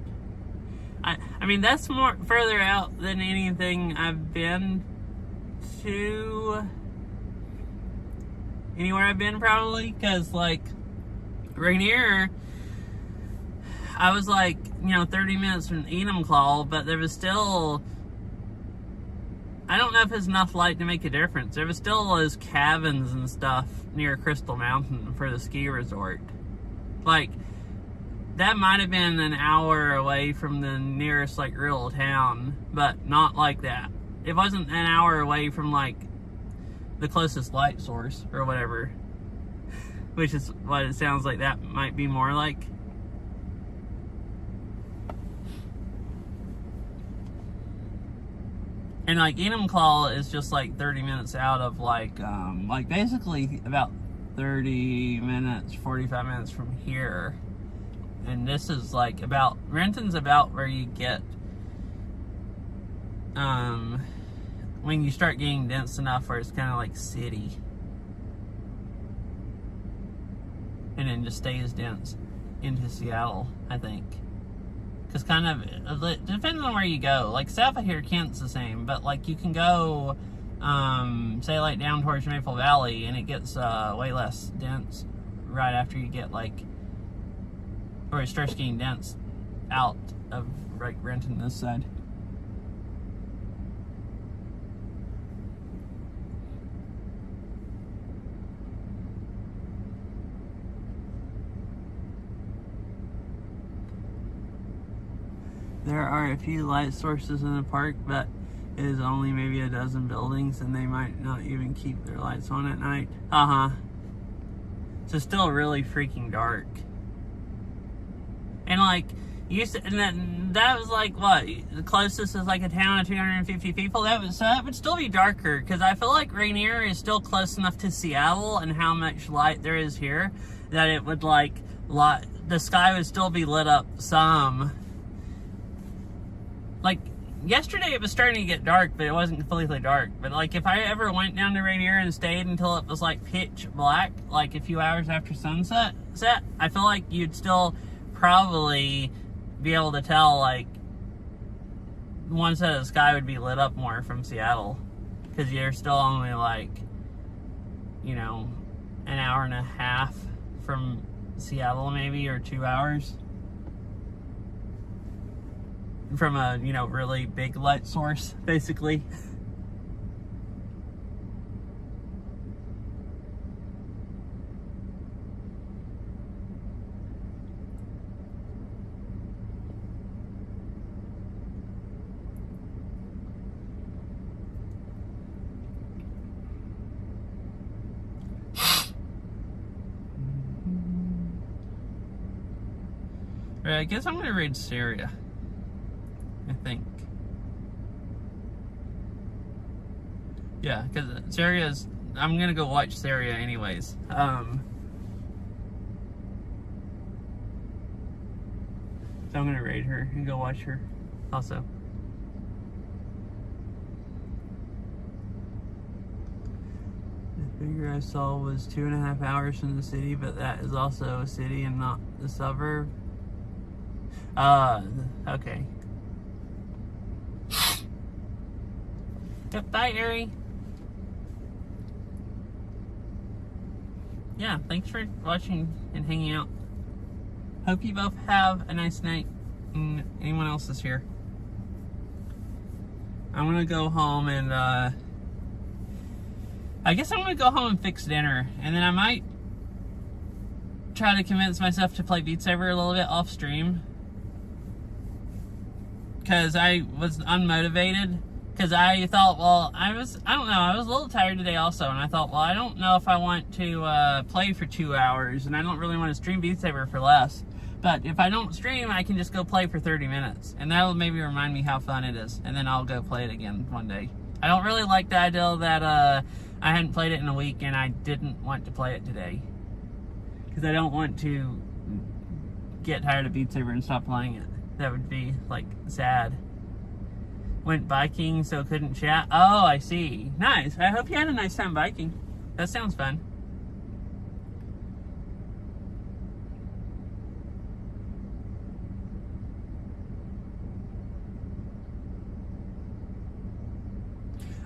I mean, that's more further out than anything I've been to. Anywhere I've been, probably. Because, like, Rainier, I was like, 30 minutes from Enumclaw, but there was still, I don't know if it's enough light to make a difference. There was still those cabins and stuff near Crystal Mountain for the ski resort. Like, that might have been an hour away from the nearest, like, real town, but not like that. It wasn't an hour away from, like, the closest light source or whatever, which is what it sounds like that might be more like. And, like, Enumclaw is just, like, 30 minutes out of, like basically about 30 minutes, 45 minutes from here. And this is like about, Renton's about where you get, when you start getting dense enough where it's kind of like city. And then just stays dense into Seattle, I think. Because kind of, it depends on where you go. Like south of here, Kent's the same, but like you can go, say like down towards Maple Valley, and it gets way less dense right after you get like, or it starts getting dense out of like Renton this side. There are a few light sources in the park, but it is only maybe a dozen buildings, and they might not even keep their lights on at night. So still really freaking dark. And like, And then that was like what? The closest is like a town of 250 people. That would still be darker because I feel like Rainier is still close enough to Seattle and how much light there is here that it would the sky would still be lit up some. Like yesterday, it was starting to get dark, but it wasn't completely dark. But like if I ever went down to Rainier and stayed until it was like pitch black, like a few hours after sunset, I feel like you'd still probably be able to tell like one side of the sky would be lit up more from Seattle because you're still only like, you know, an hour and a half from Seattle maybe, or 2 hours from a, you know, really big light source basically. I guess I'm gonna raid Syria. I think. Yeah, because Syria's... I'm gonna go watch Syria anyways. So I'm gonna raid her and go watch her also. The figure I saw was 2.5 hours from the city, but that is also a city and not the suburb. Okay. Yep, bye, Ari. Yeah, thanks for watching and hanging out. Hope you both have a nice night. And anyone else is here. I'm gonna go home and, I guess I'm gonna go home and fix dinner. And then I might try to convince myself to play Beat Saber a little bit off stream. Because I was unmotivated. Because I thought, well, I don't know, I was a little tired today also. And I thought, well, I don't know if I want to play for 2 hours. And I don't really want to stream Beat Saber for less. But if I don't stream, I can just go play for 30 minutes. And that'll maybe remind me how fun it is. And then I'll go play it again one day. I don't really like the idea that I hadn't played it in a week and I didn't want to play it today. Because I don't want to get tired of Beat Saber and stop playing it. That would be, like, sad. Went biking, so couldn't chat. Oh, I see. Nice. I hope you had a nice time biking. That sounds fun.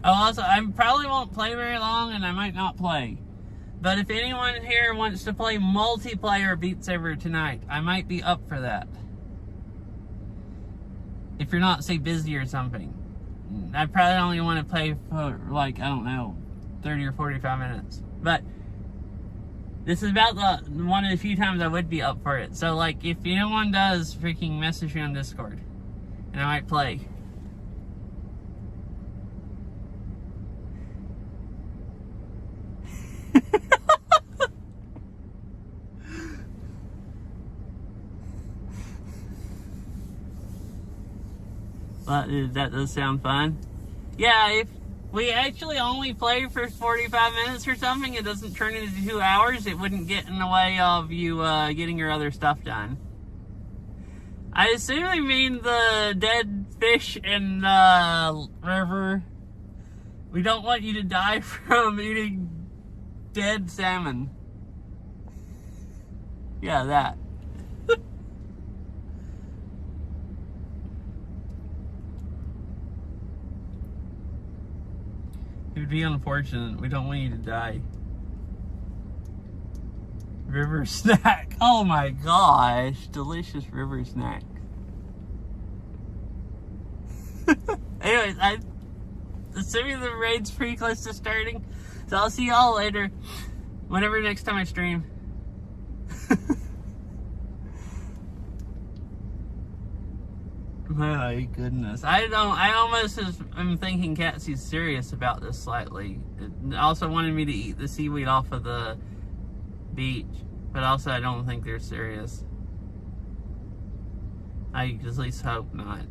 Oh, also, I probably won't play very long, and I might not play. But if anyone here wants to play multiplayer Beat Saber tonight, I might be up for that. If you're not, say, busy or something. I probably only want to play for, like, I don't know, 30 or 45 minutes. But this is about one of the few times I would be up for it. So, like, if anyone does, freaking message me on Discord. And I might play. That does sound fun. Yeah, if we actually only play for 45 minutes or something, it doesn't turn into 2 hours, it wouldn't get in the way of you getting your other stuff done. I assume they mean the dead fish in the river. We don't want you to die from eating dead salmon. Yeah, that. It would be unfortunate. We don't want you to die. River snack. Oh my gosh. Delicious river snack. Anyways, I'm assuming the raid's pretty close to starting. So I'll see y'all later. Whenever next time I stream. My goodness. I almost am thinking Catsy's serious about this slightly. It also wanted me to eat the seaweed off of the beach. But also I don't think they're serious. I at least hope not.